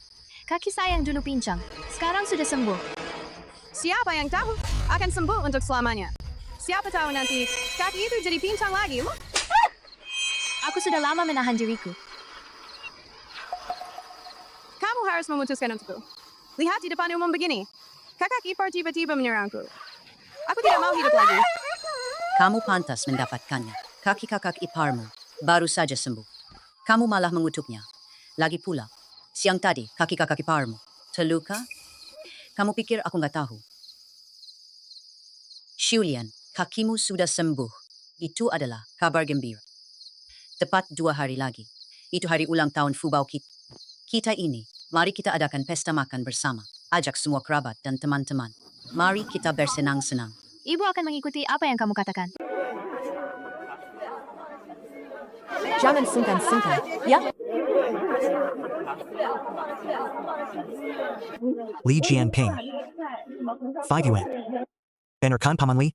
Kaki saya yang dulu pincang, sekarang sudah sembuh. Siapa yang tahu akan sembuh untuk selamanya? Siapa tahu nanti kaki itu jadi pincang lagi. Aku sudah lama menahan diriku. Kamu harus memutuskan untukku. Lihat di depan umum begini. Kakak ipar tiba-tiba menyerangku. Aku tidak mau hidup lagi. Kamu pantas mendapatkannya. Kaki kakak iparmu baru saja sembuh. Kamu malah mengutuknya. Lagi pula, siang tadi kaki kakak iparmu terluka. Kamu pikir aku nggak tahu? Julian, kakimu sudah sembuh. Itu adalah kabar gembira. Tepat 2 hari lagi. Itu hari ulang tahun Fubao kita. Kita ini, mari kita adakan pesta makan bersama. Ajak semua kerabat dan teman-teman. Mari kita bersenang-senang. Ibu akan mengikuti apa yang kamu katakan. Jangan sungkan-sungkan, ya? Li Jianping. 5 yuan. Benar kan, Paman Li?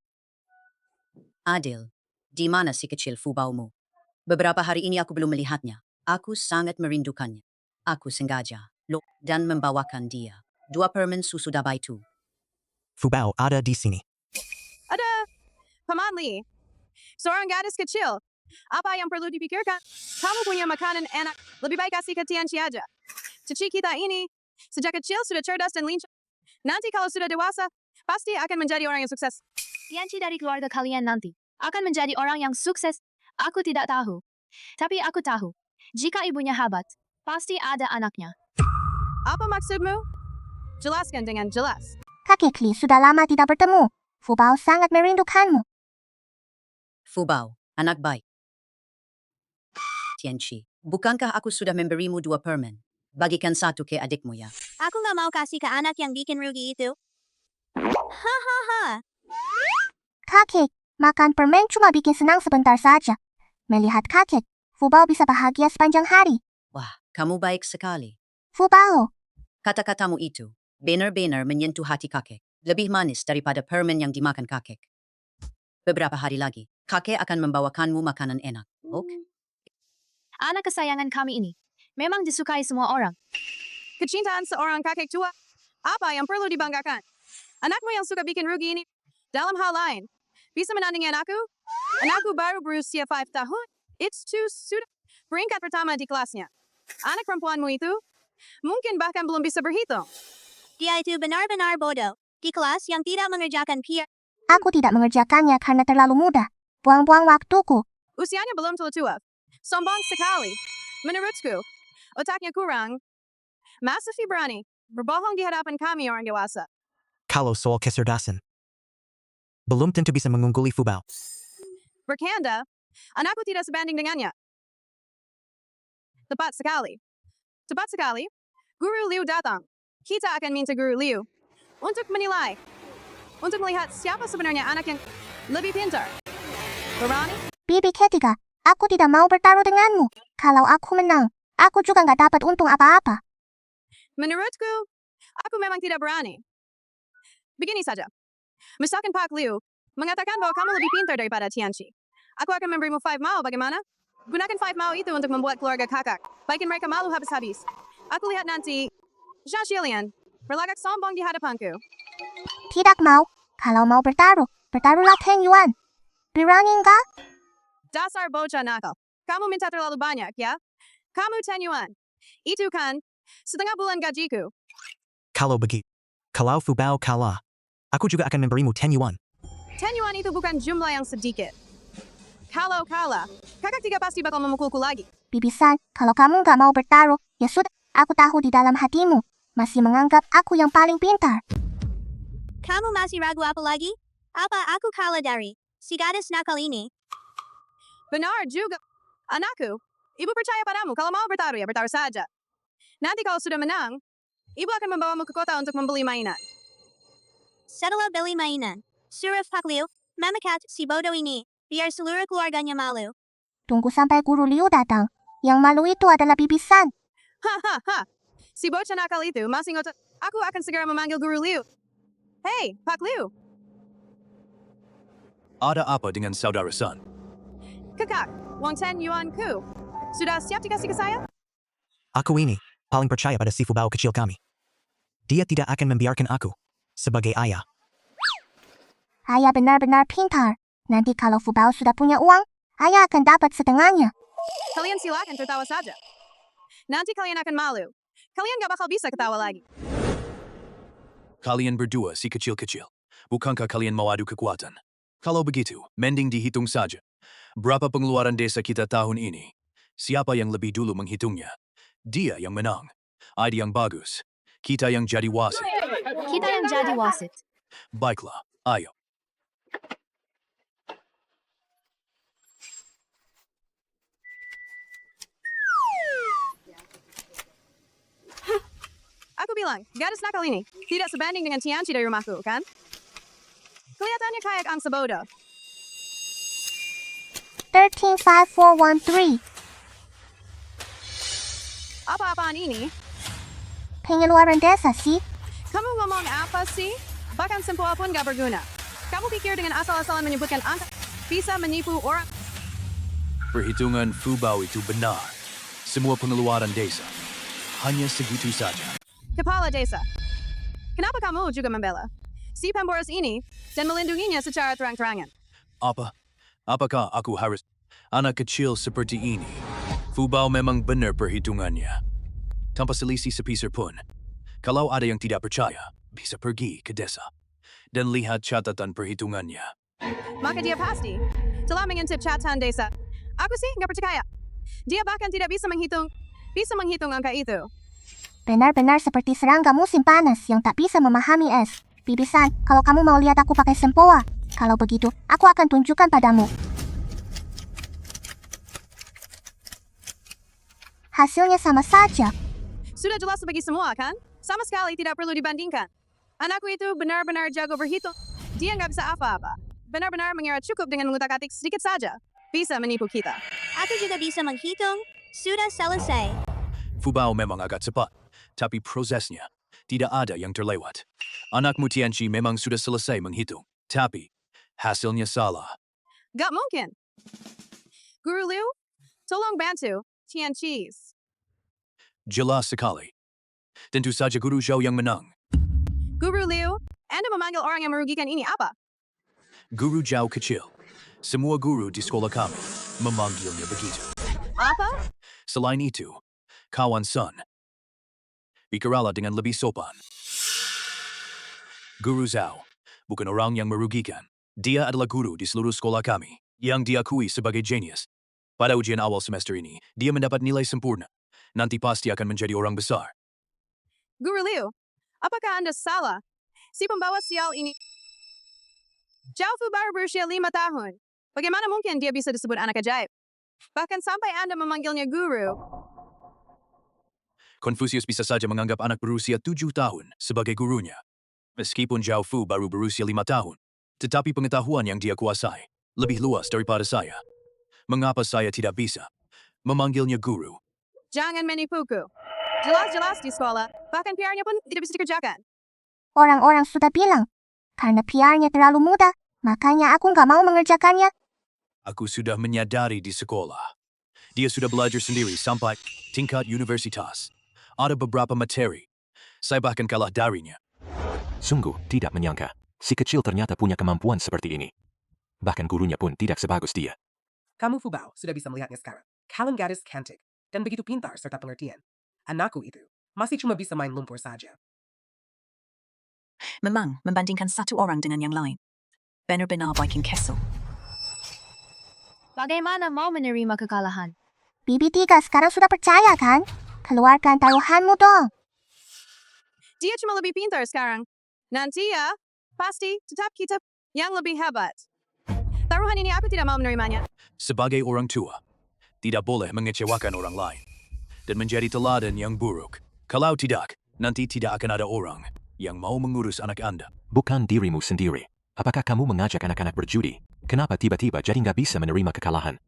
Adil, di mana si kecil Fubao-mu? Beberapa hari ini aku belum melihatnya. Aku sangat merindukannya. Aku sengaja dan membawakan dia 2 permen susu dabaitu. Fubao ada di sini. Ada, Paman Li. Seorang gadis kecil. Apa yang perlu dipikirkan? Kamu punya makanan enak. Lebih baik kasih ke Tianqi aja. Cici kita ini, sejak kecil sudah cerdas dan lincah. Nanti kalau sudah dewasa, pasti akan menjadi orang yang sukses. Tianchi dari keluarga kalian nanti akan menjadi orang yang sukses. Aku tidak tahu. Tapi aku tahu. Jika ibunya hebat, pasti ada anaknya. Apa maksudmu? Jelaskan dengan jelas. Kakek Li sudah lama tidak bertemu. Fubao sangat merindukanmu. Fubao, anak baik. Tianchi, bukankah aku sudah memberimu 2 permen? Bagikan 1 ke adikmu ya. Aku nggak mau kasih ke anak yang bikin rugi itu. Hahaha. Kakek, makan permen cuma bikin senang sebentar saja. Melihat kakek, Fubao bisa bahagia sepanjang hari. Wah, kamu baik sekali. Fubao, Kata-katamu itu benar-benar menyentuh hati kakek. Lebih manis daripada permen yang dimakan kakek. Beberapa hari lagi, kakek akan membawakanmu makanan enak. Oke? Anak kesayangan kami ini memang disukai semua orang. Kecintaan seorang kakek tua, apa yang perlu dibanggakan? Anakmu yang suka bikin rugi ini, dalam hal lain, bisa menandingi anakku? Anakku baru berusia 5 tahun. Sudah peringkat pertama di kelasnya. Anak perempuanmu itu, mungkin bahkan belum bisa berhitung. Dia itu benar-benar bodoh. Di kelas yang tidak mengerjakan PR. aku tidak mengerjakannya karena terlalu mudah. Buang-buang waktuku. Usianya belum terlalu tua. Sombong sekali. Menurutku, otaknya kurang. Masih berani berbohong di hadapan kami orang dewasa. Kalau soal kecerdasan, belum tentu bisa mengungguli Fubao. Bercanda, anakku tidak sebanding dengannya. Tepat sekali. Tepat sekali. Guru Liu datang. Kita akan minta Guru Liu untuk menilai. Untuk melihat siapa sebenarnya anak yang lebih pintar. Berani? Bibi ketiga, aku tidak mau bertaruh denganmu. Kalau aku menang, aku juga nggak dapat untung apa-apa. Menurutku, aku memang tidak berani. Begini saja. Misalkan Pak Liu mengatakan bahwa kamu lebih pintar daripada Tianchi. Aku akan memberimu 5 mao, bagaimana? Gunakan 5 mao itu untuk membuat keluarga kakak. Bikin mereka malu habis-habis. Aku lihat nanti, Zhang Xilian berlagak sombong di hadapanku. Tidak mau. Kalau mau bertaruh, bertaruhlah 10 yuan. Berani enggak? Dasar bocah nakal. Kamu minta terlalu banyak, ya? Kamu 10 yuan. Itu kan, setengah bulan gajiku. Kalau begitu, kalau Fubao kalah, aku juga akan memberimu 10 yuan. 10 yuan itu bukan jumlah yang sedikit. Kalau kalah, kakak tiga pasti bakal memukulku lagi. Bibi-san, kalau kamu nggak mau bertaruh, ya sudah. Aku tahu di dalam hatimu, masih menganggap aku yang paling pintar. Kamu masih ragu apa lagi? Apa aku kalah dari si gadis nakal ini? Benar juga. Anakku, ibu percaya padamu. Kalau mau bertaruh, ya bertaruh saja. Nanti kalau sudah menang, ibu akan membawamu ke kota untuk membeli mainan. Setelah beli mainan, suruh Pak Liu memakat si bodoh ini, biar seluruh keluarganya malu. Tunggu sampai Guru Liu datang. Yang malu itu adalah Bibi-san. Hahaha. Si bocah nakal itu masih ngotot. Aku akan segera memanggil Guru Liu. Hei, Pak Liu. Ada apa dengan saudara Sun? Kakak, uang 10 yuan ku. Sudah siap dikasih ke saya? Aku ini paling percaya pada si Fubao kecil kami. Dia tidak akan membiarkan aku sebagai ayah. Ayah benar-benar pintar. Nanti kalau Fubao sudah punya uang, ayah akan dapat setengahnya. Kalian silakan tertawa saja. Nanti kalian akan malu. Kalian gak bakal bisa ketawa lagi. Kalian berdua si kecil-kecil. Bukankah kalian mau adu kekuatan? Kalau begitu, mending dihitung saja. Berapa pengeluaran desa kita tahun ini? Siapa yang lebih dulu menghitungnya? Dia yang menang. Ide yang bagus. Kita yang jadi wasit. Kita yang jadi wasit. Baiklah, ayo. Aku bilang, gadis nakal ini tidak sebanding dengan Tianchi dari rumahku, kan? Kelihatannya kayak angsa bodoh. 135413. Apa-apaan ini? Pengeluaran desa sih. Kamu ngomong apa sih? Bahkan simpel pun gak berguna. Kamu pikir dengan asal-asalan menyebutkan angka bisa menipu orang? Perhitungan Fubao itu benar. Semua pengeluaran desa. Hanya segitu saja. Kepala desa. Kenapa kamu juga membela si pemboros ini dan melindunginya secara terang-terangan? Apa? Apakah aku harus anak kecil seperti ini? Fubao memang benar perhitungannya. Tanpa selisih sepisir pun. Kalau ada yang tidak percaya, bisa pergi ke desa dan lihat catatan perhitungannya. Maka dia pasti telah mengintip catatan desa. Aku sih nggak percaya. Dia bahkan tidak bisa menghitung angka itu. Benar-benar seperti serangga musim panas yang tak bisa memahami es. Bibisan, kalau kamu mau lihat aku pakai sempoa, kalau begitu, aku akan tunjukkan padamu. Hasilnya sama saja. Sudah jelas bagi semua, kan? Sama sekali tidak perlu dibandingkan. Anakku itu benar-benar jago berhitung. Dia nggak bisa apa-apa. Benar-benar mengira cukup dengan mengutak-atik sedikit saja. Bisa menipu kita. Aku juga bisa menghitung. Sudah selesai. Fubao memang agak cepat, tapi prosesnya tidak ada yang terlewat. Anakmu Tianchi memang sudah selesai menghitung, tapi hasilnya salah. Gak mungkin. Guru Liu, tolong bantu Tianchi. Jelas sekali. Tentu saja Guru Zhao yang menang. Guru Liu, Anda memanggil orang yang merugikan ini apa? Guru Zhao kecil. Semua guru di sekolah kami memanggilnya begitu. Apa? Selain itu, kawan Sun, bicaralah dengan lebih sopan. Guru Zhao bukan orang yang merugikan. Dia adalah guru di seluruh sekolah kami yang diakui sebagai genius. Pada ujian awal semester ini, dia mendapat nilai sempurna. Nanti pasti akan menjadi orang besar. Guru Liu, apakah Anda salah? Si pembawa sial ini Zhao Fu baru berusia 5 tahun. Bagaimana mungkin dia bisa disebut anak ajaib? Bahkan sampai Anda memanggilnya guru. Confucius bisa saja menganggap anak berusia 7 tahun sebagai gurunya. Meskipun Zhao Fu baru berusia 5 tahun, tetapi pengetahuan yang dia kuasai lebih luas daripada saya. Mengapa saya tidak bisa memanggilnya guru? Jangan menipuku. Jelas-jelas di sekolah, bahkan PR-nya pun tidak bisa dikerjakan. Orang-orang sudah bilang, karena PR-nya terlalu mudah, makanya aku nggak mau mengerjakannya. Aku sudah menyadari di sekolah. Dia sudah belajar sendiri sampai tingkat universitas. Ada beberapa materi. Saya bahkan kalah darinya. Sungguh tidak menyangka, si kecil ternyata punya kemampuan seperti ini. Bahkan gurunya pun tidak sebagus dia. Kamu Fubao sudah bisa melihatnya sekarang. Kalem gadis cantik dan begitu pintar serta pengertian. Anakku itu masih cuma bisa main lumpur saja. Memang membandingkan satu orang dengan yang lain. Benar-benar bikin kesel. Bagaimana mau menerima kekalahan? Bibi 3 sekarang sudah percaya kan? Keluarkan taruhanmu dong. Dia cuma lebih pintar sekarang. Nanti ya, pasti tetap kita yang lebih hebat. Taruhan ini aku tidak mau menerimanya. Sebagai orang tua, tidak boleh mengecewakan orang lain dan menjadi teladan yang buruk. Kalau tidak, nanti tidak akan ada orang yang mau mengurus anak Anda. Bukan dirimu sendiri. Apakah kamu mengajak anak-anak berjudi? Kenapa tiba-tiba jadi nggak bisa menerima kekalahan?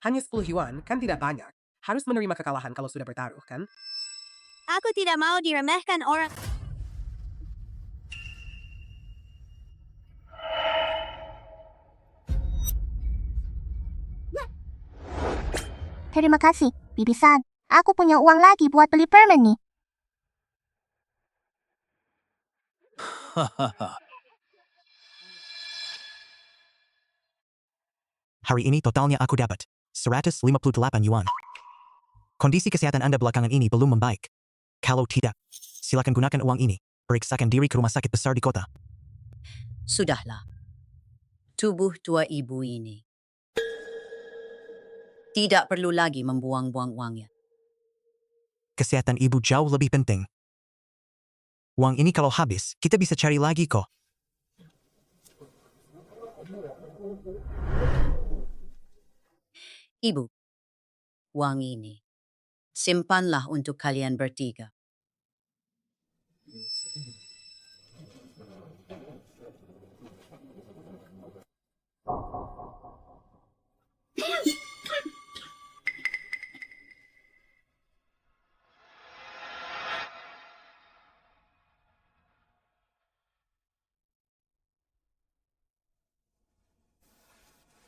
Hanya 10 yuan kan tidak banyak. Harus menerima kekalahan kalau sudah bertaruh, kan? Aku tidak mau diremehkan orang. Terima kasih, Bibisan. Aku punya uang lagi buat beli permen nih. Hahaha. Hari ini totalnya aku dapat 158 yuan. Kondisi kesehatan Anda belakangan ini belum membaik. Kalau tidak, silakan gunakan uang ini. Periksakan diri ke rumah sakit besar di kota. Sudahlah. Tubuh tua ibu ini tidak perlu lagi membuang-buang uangnya. Kesehatan ibu jauh lebih penting. Uang ini kalau habis, kita bisa cari lagi kok. Ibu, uang ini simpanlah untuk kalian bertiga.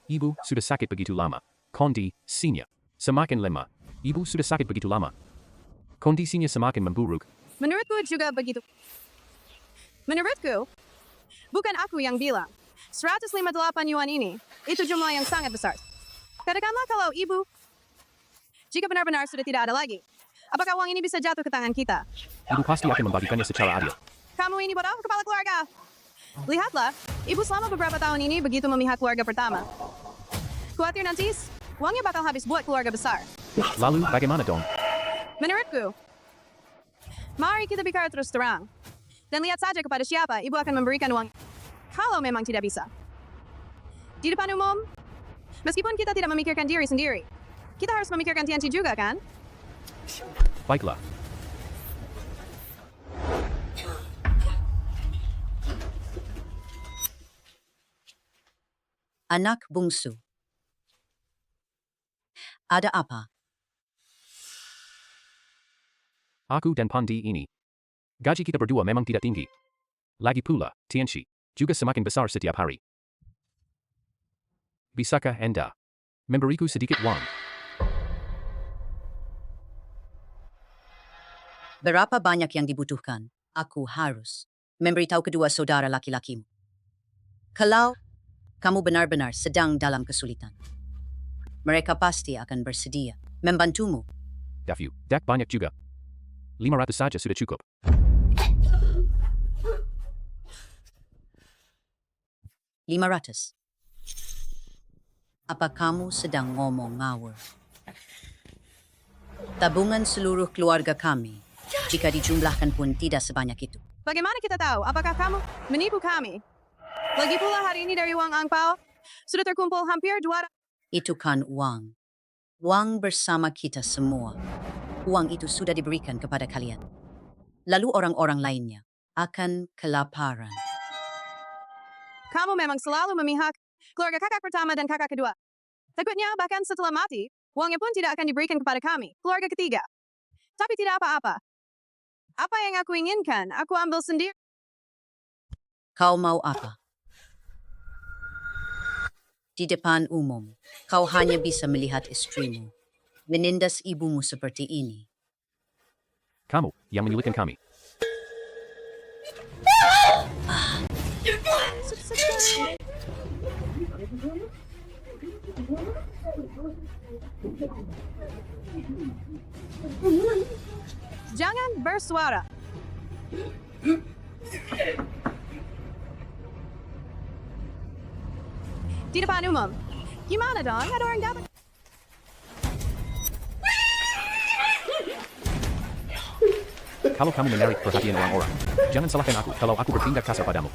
Ibu sudah sakit begitu lama. Kondisinya semakin lemah. Ibu sudah sakit begitu lama. Kondisinya semakin memburuk. Menurutku juga begitu. Menurutku, bukan aku yang bilang. 158 yuan ini, itu jumlah yang sangat besar. Katakanlah kalau ibu, jika benar-benar sudah tidak ada lagi, apakah uang ini bisa jatuh ke tangan kita? Ibu pasti akan membagikannya secara adil. Kamu ini bodoh, kepala keluarga. Lihatlah, ibu selama beberapa tahun ini begitu memihak keluarga pertama. Khawatir nanti, uangnya bakal habis buat keluarga besar. Lalu, bagaimana dong? Menurutku, mari kita bicara terus terang. Dan lihat saja kepada siapa ibu akan memberikan uang. Kalau memang tidak bisa. Di depan umum, meskipun kita tidak memikirkan diri sendiri, kita harus memikirkan Tianqi juga, kan? Baiklah. Anak bungsu. Ada apa? Aku dan Pandi ini. Gaji kita berdua memang tidak tinggi. Lagi pula, Tianqi juga semakin besar setiap hari. Bisakah Anda memberiku sedikit uang? Berapa banyak yang dibutuhkan? Aku harus memberitahu kedua saudara laki-lakimu. Kalau kamu benar-benar sedang dalam kesulitan, mereka pasti akan bersedia membantumu. Dafu, dak banyak juga. 500 saja sudah cukup. $500. Apa kamu sedang ngomong ngawur? Tabungan seluruh keluarga kami, jika dijumlahkan pun tidak sebanyak itu. Bagaimana kita tahu apakah kamu menipu kami? Lagi pula hari ini dari uang angpao, sudah terkumpul hampir 200. Itu kan uang. Uang bersama kita semua. Uang itu sudah diberikan kepada kalian. Lalu orang-orang lainnya akan kelaparan. Kamu memang selalu memihak keluarga kakak pertama dan kakak kedua. Takutnya bahkan setelah mati, uangnya pun tidak akan diberikan kepada kami, keluarga ketiga. Tapi tidak apa-apa. Apa yang aku inginkan, aku ambil sendiri. Kau mau apa? Di depan umum, kau hanya bisa melihat istrimu menindas ibumu seperti ini. Kamu yang menyulitkan kami. Jangan bersuara. Di depan umum. Gimana dong? Ada orang dapat. Kalau kamu menarik perhatian orang-orang, jangan salahkan aku kalau aku bertindak kasar padamu.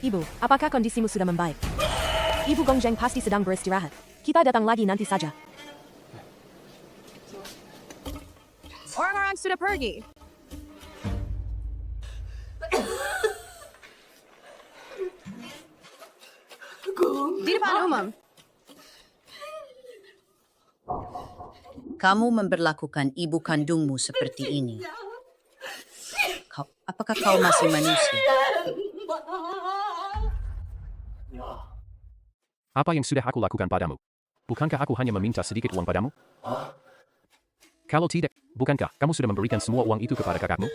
Ibu, apakah kondisimu sudah membaik? Ibu Gongjeng pasti sedang beristirahat. Kita datang lagi nanti saja. Orang-orang sudah pergi. Di depan umum. Kamu memperlakukan ibu kandungmu seperti ini. Apakah kau masih manusia? Apa yang sudah aku lakukan padamu? Bukankah aku hanya meminta sedikit uang padamu? Kalau tidak, bukankah kamu sudah memberikan semua uang itu kepada kakakmu?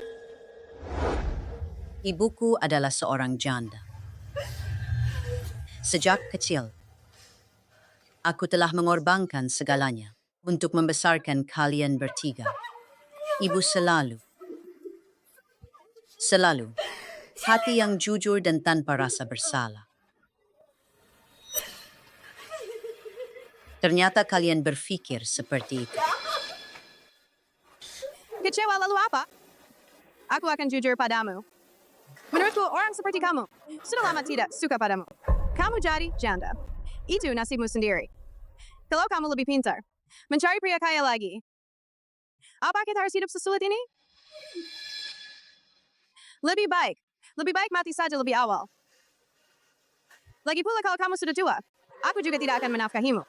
Ibuku adalah seorang janda. Sejak kecil, aku telah mengorbankan segalanya untuk membesarkan kalian bertiga. Ibu selalu hati yang jujur dan tanpa rasa bersalah. Ternyata kalian berpikir seperti itu. Kecewa lalu apa? Aku akan jujur padamu. Menurutku orang seperti kamu sudah lama tidak suka padamu. Kamu jadi janda. Itu nasibmu sendiri. Kalau kamu lebih pintar, mencari pria kaya lagi. Apa kita harus hidup sesulit ini? Lebih baik mati saja lebih awal. Lagi pula kalau kamu sudah tua, aku juga tidak akan menafkahimu.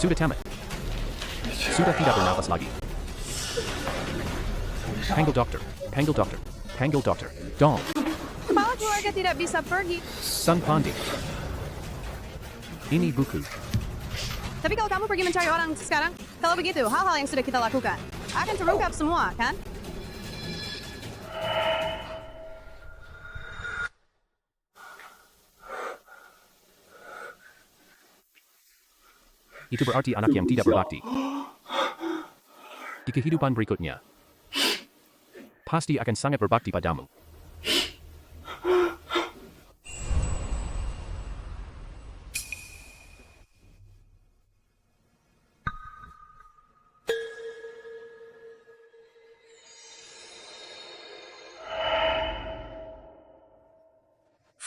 Sudah tamat. Sudah tidak bernafas lagi. Panggil dokter. Panggil dokter. Panggil dokter. Dong. Kepala keluarga tidak bisa pergi. Sang Pandi. Ini buku. Tapi kalau kamu pergi mencari orang sekarang, kalau begitu, hal-hal yang sudah kita lakukan akan terungkap semua, kan? Itu berarti anak yang tidak berbakti. Di kehidupan berikutnya, pasti akan sangat berbakti padamu.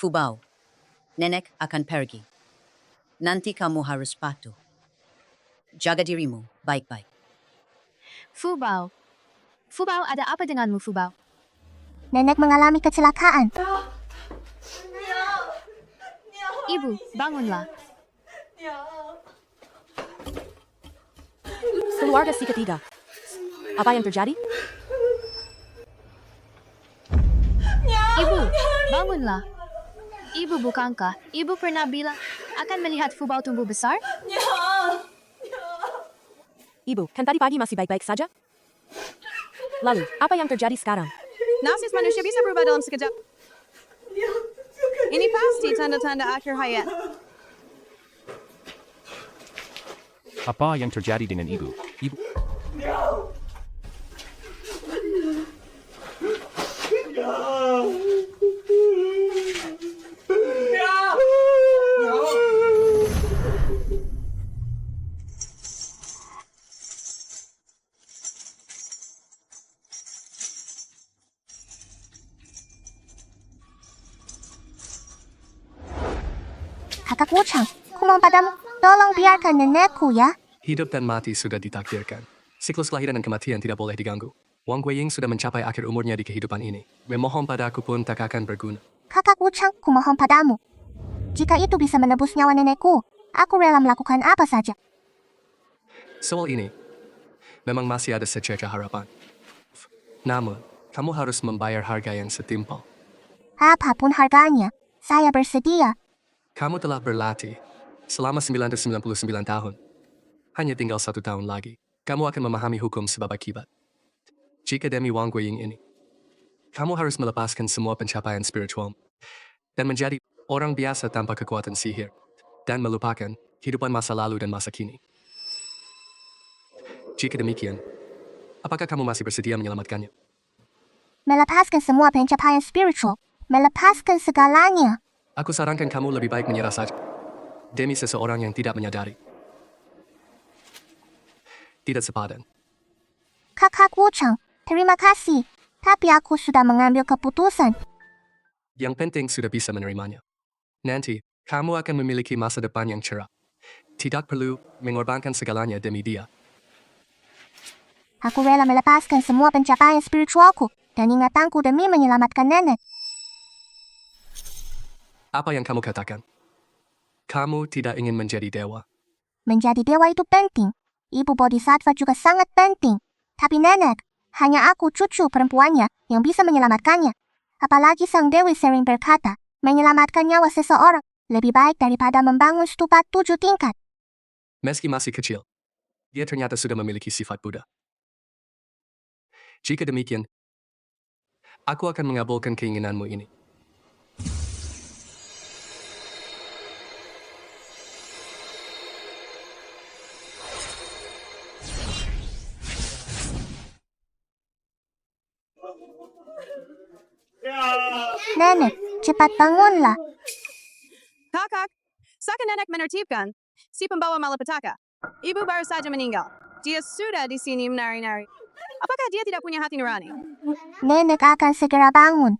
Fubao, nenek akan pergi. Nanti kamu harus patuh. Jaga dirimu baik-baik. Fubao. Fubao, ada apa denganmu, Fubao? Nenek mengalami kecelakaan. Ibu, bangunlah. Keluarga si ketiga. Apa yang terjadi? Ibu, bangunlah. Ibu bukankah ibu pernah bilang akan melihat Fubao tumbuh besar? Ibu, kan tadi pagi masih baik-baik saja? Lalu, apa yang terjadi sekarang? Nasis manusia bisa berubah dalam sekejap. Ini pasti tanda-tanda akhir hayat. Apa yang terjadi dengan ibu? Ibu, Kakak Wuchang, kumohon padamu, tolong biarkan nenekku ya. Hidup dan mati sudah ditakdirkan. Siklus kelahiran dan kematian tidak boleh diganggu. Wang Guiying sudah mencapai akhir umurnya di kehidupan ini. Memohon pada aku pun tak akan berguna. Kakak Wuchang, kumohon padamu. Jika itu bisa menebus nyawa nenekku, aku rela melakukan apa saja. Soal ini, memang masih ada secerca harapan. Namun, kamu harus membayar harga yang setimpal. Apapun harganya, saya bersedia. Kamu telah berlatih selama 999 tahun. Hanya tinggal 1 tahun lagi. Kamu akan memahami hukum sebab akibat. Jika demi Wang Guiying ini, kamu harus melepaskan semua pencapaian spiritual dan menjadi orang biasa tanpa kekuatan sihir dan melupakan kehidupan masa lalu dan masa kini. Jika demikian, apakah kamu masih bersedia menyelamatkannya? Melepaskan semua pencapaian spiritual, melepaskan segalanya. Aku sarankan kamu lebih baik menyerah saja. Demi seseorang yang tidak menyadari. Tidak sepadan. Kakak Wuchang, terima kasih. Tapi aku sudah mengambil keputusan. Yang penting sudah bisa menerimanya. Nanti, kamu akan memiliki masa depan yang cerah. Tidak perlu mengorbankan segalanya demi dia. Aku rela melepaskan semua pencapaian spiritualku dan ingatanku demi menyelamatkan nenek. Apa yang kamu katakan? Kamu tidak ingin menjadi dewa. Menjadi dewa itu penting. Ibu Bodhisattva juga sangat penting. Tapi nenek, hanya aku cucu perempuannya yang bisa menyelamatkannya. Apalagi sang dewi sering berkata, menyelamatkan nyawa seseorang lebih baik daripada membangun stupa 7 tingkat. Meski masih kecil, dia ternyata sudah memiliki sifat Buddha. Jika demikian, aku akan mengabulkan keinginanmu ini. Nenek, cepat bangunlah. Kakak, saat nenek menertibkan si pembawa malapetaka. Ibu baru saja meninggal. Dia sudah di sini menari-nari. Apakah dia tidak punya hati nurani? Nenek akan segera bangun.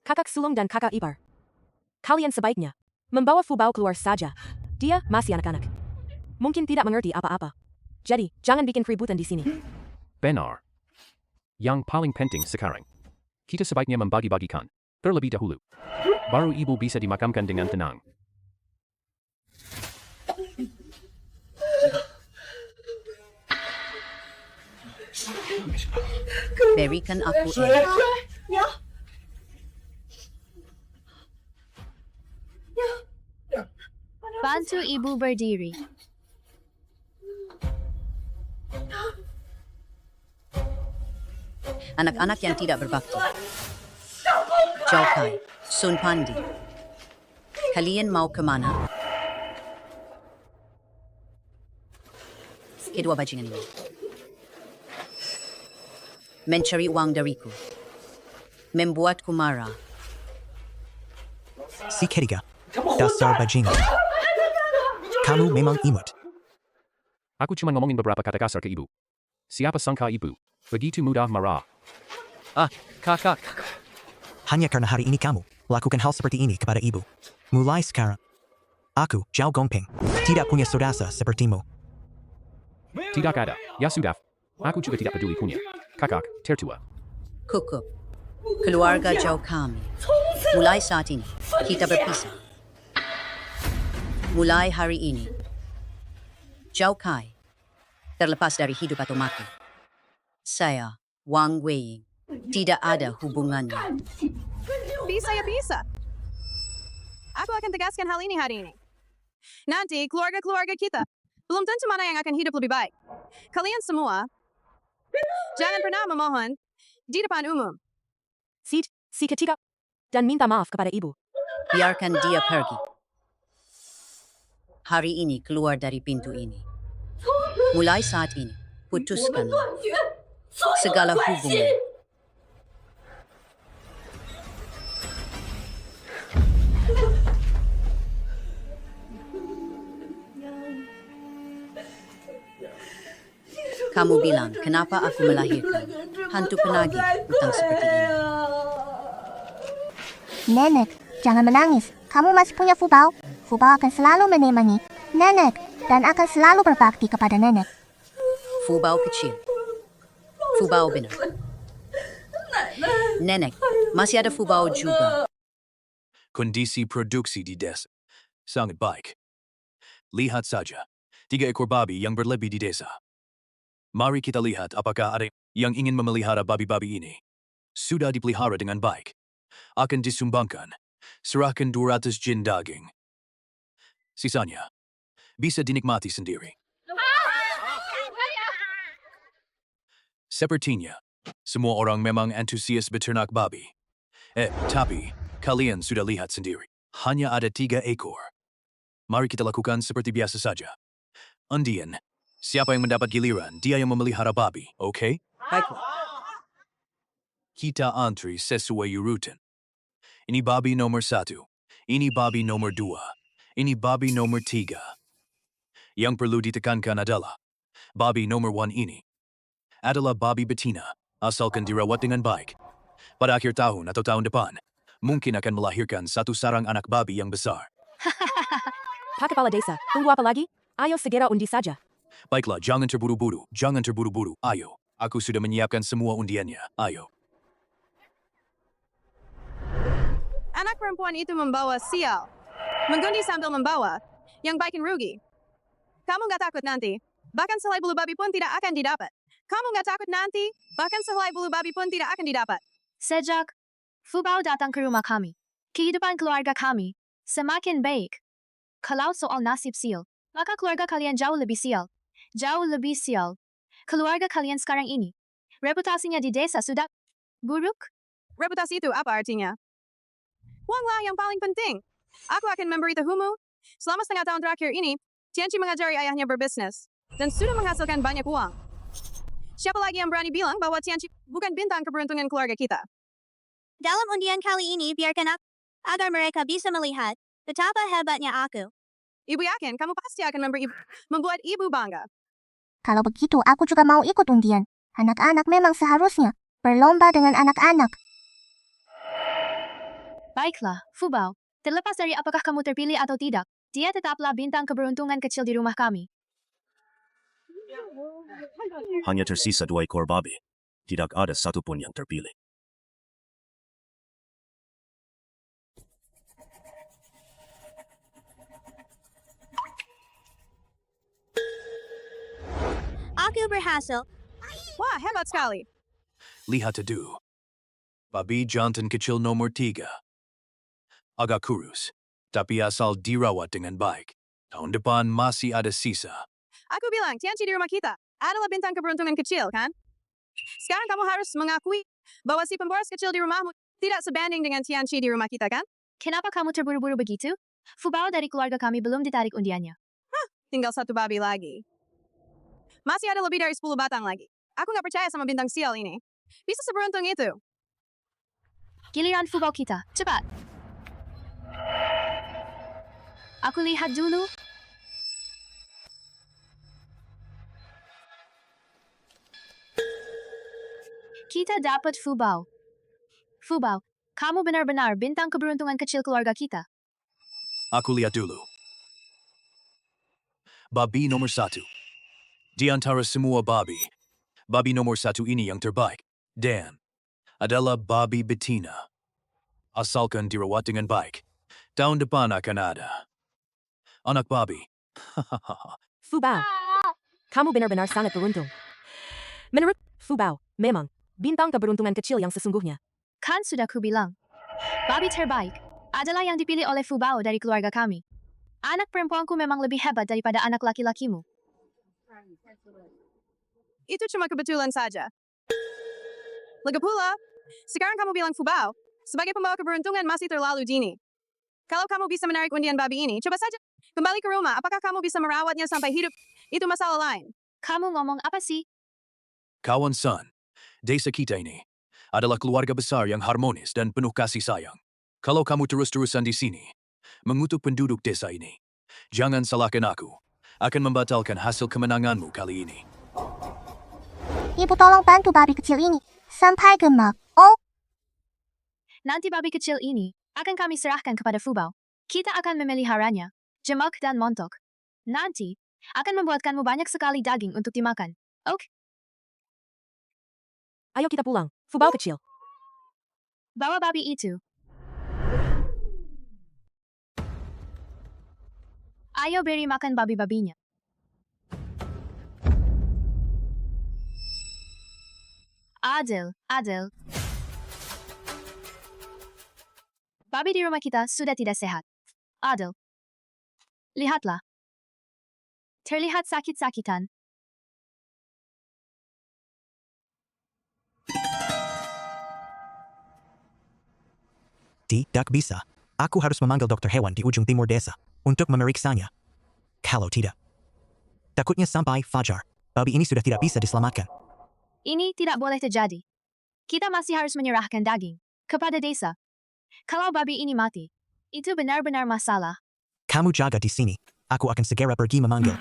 Kakak sulung dan kakak ipar. Kalian sebaiknya membawa Fubao keluar saja. Dia masih anak-anak. Mungkin tidak mengerti apa-apa. Jadi, jangan bikin keributan di sini. benar. Yang paling penting sekarang, kita sebaiknya membagi-bagikan terlebih dahulu. Baru ibu bisa dimakamkan dengan tenang. Berikan aku air. Bantu ibu berdiri. Anak-anak yang tidak berbakti. Jaukai, Sun Pandi. Kalian mau kemana? Kedua bajingan ini. Mencari uang dariku. Membuatku marah. Si ketiga, dasar bajingan. Kamu memang imut. Aku cuma ngomongin beberapa kata kasar ke ibu. Siapa sangka ibu begitu mudah marah? Ah, kakak. Hanya karena hari ini kamu lakukan hal seperti ini kepada ibu. Mulai sekarang, aku, Zhao Gongping, tidak punya saudara sepertimu. Tidak ada. Ya sudah. Aku juga tidak peduli punya kakak tertua. Kukup. Keluarga jauh kami. Mulai saat ini, kita berpisah. Mulai hari ini, Zhao Kai terlepas dari hidup atau mati. Saya, Wang Weiying, tidak ada hubungannya. Bisa ya bisa. Aku akan tegaskan hal ini hari ini. Nanti keluarga-keluarga kita belum tentu mana yang akan hidup lebih baik. Kalian semua, jangan pernah memohon di depan umum. Si ketiga, dan minta maaf kepada ibu. Biarkan dia pergi. Hari ini keluar dari pintu ini. Mulai saat ini, putuskanlah segala hubungan. Kamu bilang, kenapa aku melahirkan hantu penagih utang seperti ini? Nenek, jangan menangis. Kamu masih punya Fubao. Fubao akan selalu menemani nenek dan akan selalu berbakti kepada nenek. Fubao kecil. Fubao benar. Nenek, masih ada Fubao juga. Kondisi produksi di desa sangat baik. Lihat saja, 3 ekor babi yang berlebih di desa. Mari kita lihat apakah ada yang ingin memelihara babi-babi ini. Sudah dipelihara dengan baik. Akan disumbangkan. Serahkan 200 jin daging. Sisanya, bisa dinikmati sendiri. Sepertinya, semua orang memang antusias beternak babi. Tapi, kalian sudah lihat sendiri. Hanya ada 3 ekor. Mari kita lakukan seperti biasa saja. Undian, siapa yang mendapat giliran, dia yang memelihara babi, oke? Baiklah. Kita antri sesuai urutan. Ini babi nomor 1. Ini babi nomor 2. Ini babi nomor 3. Yang perlu ditekankan adalah, babi nomor 1 ini adalah babi betina, asalkan dirawat dengan baik. Pada akhir tahun atau tahun depan, mungkin akan melahirkan 1 sarang anak babi yang besar. Pak Kepala Desa, tunggu apa lagi? Ayo segera undi saja. Baiklah, jangan terburu-buru, jangan terburu-buru. Ayo, aku sudah menyiapkan semua undiannya. Ayo. Anak perempuan itu membawa sial. Mengundi sambil membawa yang baikin rugi. Kamu nggak takut nanti, bahkan selai bulu babi pun tidak akan didapat. Kamu nggak takut nanti, bahkan selai bulu babi pun tidak akan didapat. Sejak Fubao datang ke rumah kami, kehidupan keluarga kami semakin baik. Kalau soal nasib sial, maka keluarga kalian jauh lebih sial. Jauh lebih sial. Keluarga kalian sekarang ini, reputasinya di desa sudah buruk. Reputasi itu apa artinya? Uanglah yang paling penting. Aku akan memberitahumu. Selama setengah tahun terakhir ini, Tianchi mengajari ayahnya berbisnis dan sudah menghasilkan banyak uang. Siapa lagi yang berani bilang bahwa Tianchi bukan bintang keberuntungan keluarga kita? Dalam undian kali ini biarkan aku, agar mereka bisa melihat betapa hebatnya aku. Ibu yakin kamu pasti akan membuat ibu bangga. Kalau begitu, aku juga mau ikut undian. Anak-anak memang seharusnya berlomba dengan anak-anak. Baiklah, Fubao. Terlepas dari apakah kamu terpilih atau tidak, dia tetaplah bintang keberuntungan kecil di rumah kami. Hanya tersisa 2 ekor babi. Tidak ada satupun yang terpilih. Aku berhasil. Wah, hebat sekali. Lihat itu. Babi jantan kecil nomor 3. Agak kurus, tapi asal dirawat dengan baik. Tahun depan masih ada sisa. Aku bilang, Tianchi di rumah kita adalah bintang keberuntungan kecil, kan? Sekarang kamu harus mengakui bahwa si pemboros kecil di rumahmu tidak sebanding dengan Tianchi di rumah kita, kan? Kenapa kamu terburu-buru begitu? Fubao dari keluarga kami belum ditarik undiannya. Tinggal satu babi lagi. Masih ada lebih dari 10 batang lagi. Aku nggak percaya sama bintang sial ini. Bisa seberuntung itu. Giliran Fubao kita, cepat. Aku lihat dulu. Kita dapat Fubao. Fubao, kamu benar-benar bintang keberuntungan kecil keluarga kita. Aku lihat dulu. Babi nomor 1. Di antara semua babi nomor 1 ini yang terbaik. Dan adalah babi betina. Asalkan dirawat dengan baik. Tahun depan akan ada anak babi. Fubao, kamu benar-benar sangat beruntung. Menurut Fubao, memang bintang keberuntungan kecil yang sesungguhnya. Kan sudah kubilang. Babi terbaik adalah yang dipilih oleh Fubao dari keluarga kami. Anak perempuanku memang lebih hebat daripada anak laki-lakimu. Itu cuma kebetulan saja. Lagi pula, sekarang kamu bilang Fubao, sebagai pembawa keberuntungan masih terlalu dini. Kalau kamu bisa menarik undian babi ini, coba saja kembali ke rumah. Apakah kamu bisa merawatnya sampai hidup? Itu masalah lain. Kamu ngomong apa sih? Kawan San, desa kita ini adalah keluarga besar yang harmonis dan penuh kasih sayang. Kalau kamu terus-terusan di sini, mengutuk penduduk desa ini, jangan salahkan aku. Akan membatalkan hasil kemenanganmu kali ini. Ibu tolong bantu babi kecil ini sampai gemuk. Oh, Nanti babi kecil ini akan kami serahkan kepada Fubao. Kita akan memeliharanya, jemak dan montok. Nanti akan membuatkanmu banyak sekali daging untuk dimakan. Oke? Ayo kita pulang, Fubao kecil. Bawa babi itu. Ayo beri makan babi-babinya. Adil. Babi di rumah kita sudah tidak sehat. Adil. Lihatlah. Terlihat sakit-sakitan. Tidak bisa. Aku harus memanggil dokter hewan di ujung timur desa untuk memeriksanya. Kalau tidak, takutnya sampai fajar, babi ini sudah tidak bisa diselamatkan. Ini tidak boleh terjadi. Kita masih harus menyerahkan daging kepada desa. Kalau babi ini mati, itu benar-benar masalah. Kamu jaga di sini. Aku akan segera pergi memanggil.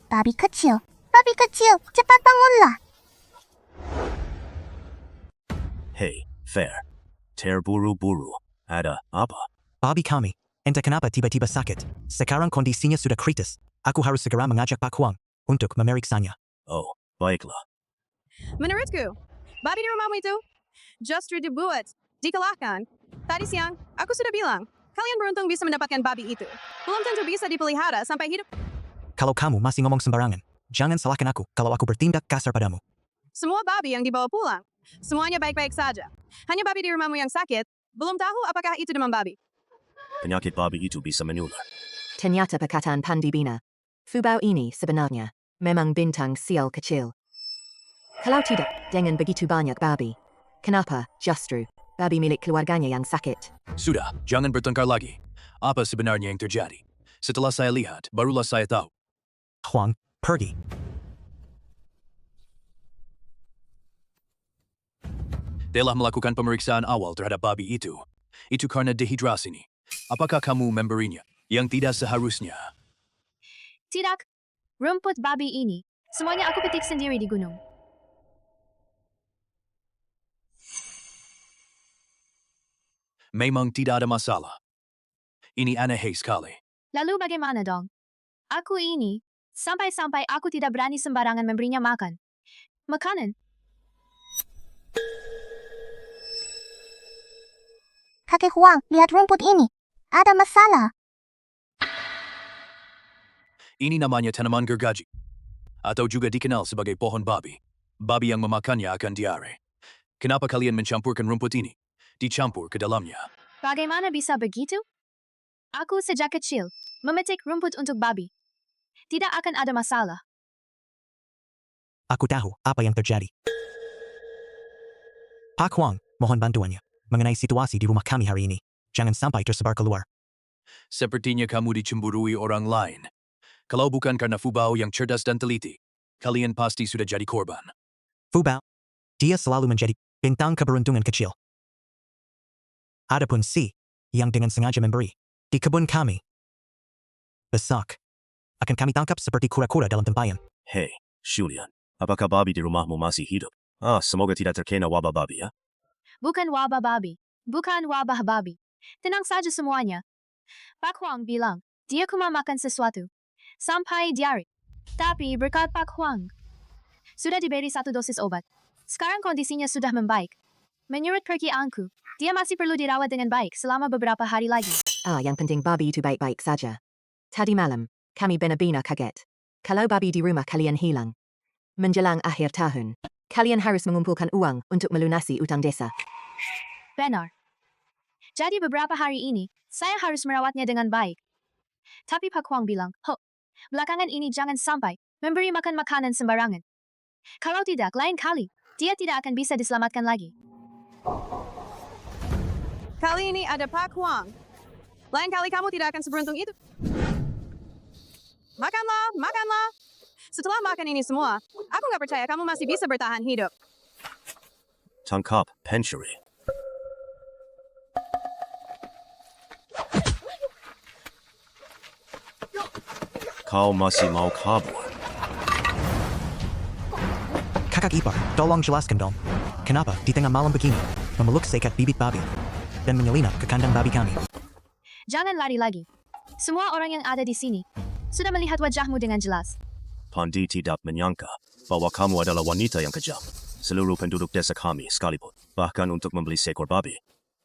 babi kecil, cepat bangunlah. Hei, Fair. Terburu-buru. Ada apa? Babi kami, entah kenapa tiba-tiba sakit. Sekarang kondisinya sudah kritis. Aku harus segera mengajak Pak Huang untuk memeriksanya. Oh, baiklah. Menurutku, babi di rumahmu itu justru dibuat, dikalahkan. Tadi siang, aku sudah bilang, kalian beruntung bisa mendapatkan babi itu. Belum tentu bisa dipelihara sampai hidup. Kalau kamu masih ngomong sembarangan, jangan salahkan aku kalau aku bertindak kasar padamu. Semua babi yang dibawa pulang, semuanya baik-baik saja. Hanya babi di rumahmu yang sakit, belum tahu apakah itu demam babi. Penyakit babi itu bisa menular. Ternyata perkataan Pandibina. Fubao ini sebenarnya memang bintang sial kecil. Kalau tidak, dengan begitu banyak babi, kenapa justru babi milik keluarganya yang sakit? Sudah, jangan bertengkar lagi. Apa sebenarnya yang terjadi? Setelah saya lihat, barulah saya tahu. Huang, pergi. Telah melakukan pemeriksaan awal terhadap babi itu. Itu karena dehidrasi nih. Apakah kamu memberinya yang tidak seharusnya? Tidak. Rumput babi ini, semuanya aku petik sendiri di gunung. Memang tidak ada masalah. Ini aneh sekali. Lalu bagaimana dong? Aku ini, sampai-sampai aku tidak berani sembarangan memberinya makan. Makanan. Kakek Huang, lihat rumput ini. Ada masalah. Ini namanya tanaman gergaji. Atau juga dikenal sebagai pohon babi. Babi yang memakannya akan diare. Kenapa kalian mencampurkan rumput ini? Dicampur ke dalamnya. Bagaimana bisa begitu? Aku sejak kecil memetik rumput untuk babi. Tidak akan ada masalah. Aku tahu apa yang terjadi. Pak Huang, mohon bantuannya mengenai situasi di rumah kami hari ini. Jangan sampai tersebar keluar. Sepertinya kamu dicemburui orang lain. Kalau bukan karena Fubao yang cerdas dan teliti, kalian pasti sudah jadi korban. Fubao, dia selalu menjadi bintang keberuntungan kecil. Adapun si, yang dengan sengaja memberi, di kebun kami. Besok, akan kami tangkap seperti kura-kura dalam tempayan. Hei, Julian, apakah babi di rumahmu masih hidup? Semoga tidak terkena wabah babi ya. Bukan wabah babi. Bukan wabah babi. Tenang saja semuanya. Pak Huang bilang, dia cuma makan sesuatu. Sampai diare. Tapi berkat Pak Huang, sudah diberi 1 dosis obat. Sekarang kondisinya sudah membaik. Menurut perkiraanku, dia masih perlu dirawat dengan baik selama beberapa hari lagi. Yang penting babi itu baik-baik saja. Tadi malam, kami benar-benar kaget. Kalau babi di rumah kalian hilang. Menjelang akhir tahun, kalian harus mengumpulkan uang untuk melunasi utang desa. Benar. Jadi beberapa hari ini, saya harus merawatnya dengan baik. Tapi Pak Huang bilang, belakangan ini jangan sampai memberi makan makanan sembarangan. Kalau tidak, lain kali, dia tidak akan bisa diselamatkan lagi. Kali ini ada Pak Huang. Lain kali kamu tidak akan seberuntung itu. Makanlah, makanlah. Setelah makan ini semua, aku nggak percaya kamu masih bisa bertahan hidup. Tangkap, pencuri. Kau masih mau kabur? Kakak ipar, tolong jelaskan dong. Kenapa di tengah malam begini, memeluk sekat bibit babi, dan menyelinap ke kandang babi kami? Jangan lari lagi. Semua orang yang ada di sini sudah melihat wajahmu dengan jelas. Pandi tidak menyangka bahwa kamu adalah wanita yang kejam. Seluruh penduduk desa kami sekalipun, bahkan untuk membeli seekor babi.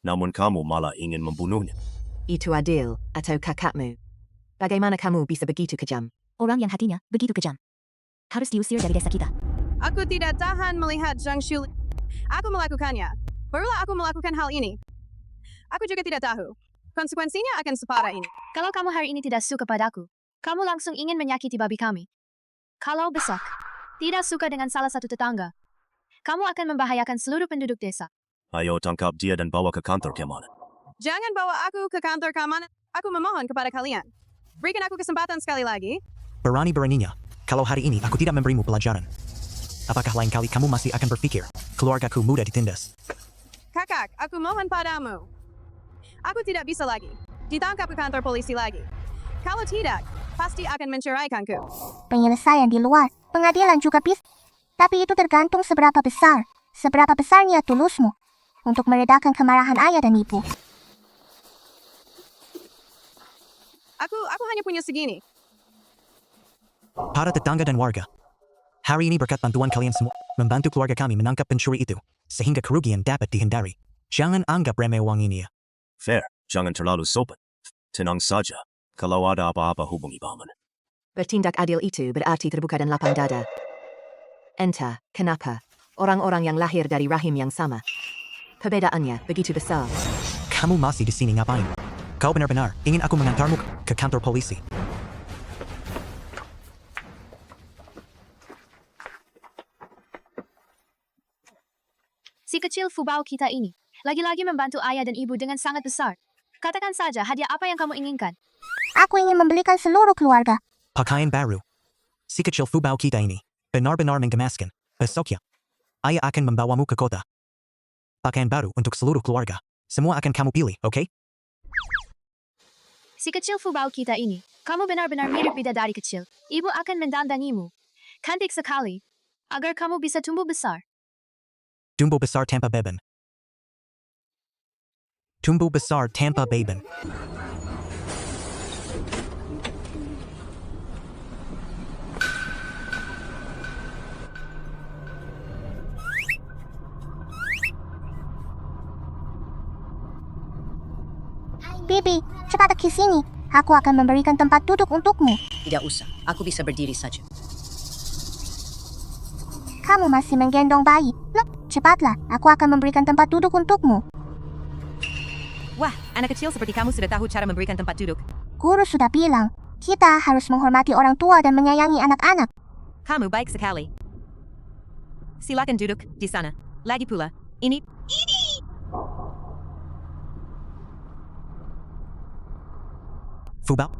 Namun kamu malah ingin membunuhnya. Itu Adil atau kakakmu. Bagaimana kamu bisa begitu kejam? Orang yang hatinya begitu kejam harus diusir dari desa kita. Aku tidak tahan melihat Zhang Shu. Aku melakukannya. Barulah aku melakukan hal ini. Aku juga tidak tahu. Konsekuensinya akan separah ini. Kalau kamu hari ini tidak suka padaku, kamu langsung ingin menyakiti babi kami. Kalau besok tidak suka dengan salah satu tetangga, kamu akan membahayakan seluruh penduduk desa. Ayo tangkap dia dan bawa ke kantor keamanan. Jangan bawa aku ke kantor keamanan. Aku memohon kepada kalian. Berikan aku kesempatan sekali lagi. Berani-beraninya, kalau hari ini aku tidak memberimu pelajaran. Apakah lain kali kamu masih akan berpikir, keluargaku mudah ditindas? Kakak, aku mohon padamu. Aku tidak bisa lagi ditangkap ke kantor polisi lagi. Kalau tidak, pasti akan menceraikanku. Penyelesaian di luar, pengadilan juga bisa. Tapi itu tergantung seberapa besarnya tulusmu untuk meredakan kemarahan ayah dan ibu. Aku hanya punya segini. Para tetangga dan warga, hari ini berkat bantuan kalian semua, membantu keluarga kami menangkap pencuri itu, sehingga kerugian dapat dihindari. Jangan anggap remeh uang ini ya. Fair, jangan terlalu sopan. Tenang saja, kalau ada apa-apa hubungi paman. Bertindak adil itu berarti terbuka dan lapang dada. Entah kenapa, orang-orang yang lahir dari rahim yang sama, perbedaannya begitu besar. Kamu masih di sini ngapain? Kau benar-benar ingin aku mengantarmu ke kantor polisi. Si kecil Fubao kita ini, lagi-lagi membantu ayah dan ibu dengan sangat besar. Katakan saja hadiah apa yang kamu inginkan. Aku ingin membelikan seluruh keluarga. Pakaian baru. Si kecil Fubao kita ini, benar-benar menggemaskan. Besoknya, ayah akan membawamu ke kota. Pakaian baru untuk seluruh keluarga. Semua akan kamu pilih, oke? Si kecil Fubao kita ini, kamu benar-benar mirip bidadari kecil. Ibu akan mendandangimu. Cantik sekali. Agar kamu bisa tumbuh besar. Tumbuh besar tanpa beban. Tumbuh besar tanpa beban. Bibi, cepat ke sini. Aku akan memberikan tempat duduk untukmu. Tidak usah, aku bisa berdiri saja. Kamu masih menggendong bayi. Loh, cepatlah. Aku akan memberikan tempat duduk untukmu. Wah, anak kecil seperti kamu sudah tahu cara memberikan tempat duduk. Guru sudah bilang, kita harus menghormati orang tua dan menyayangi anak-anak. Kamu baik sekali. Silakan duduk di sana. Lagi pula, ini... Fubao,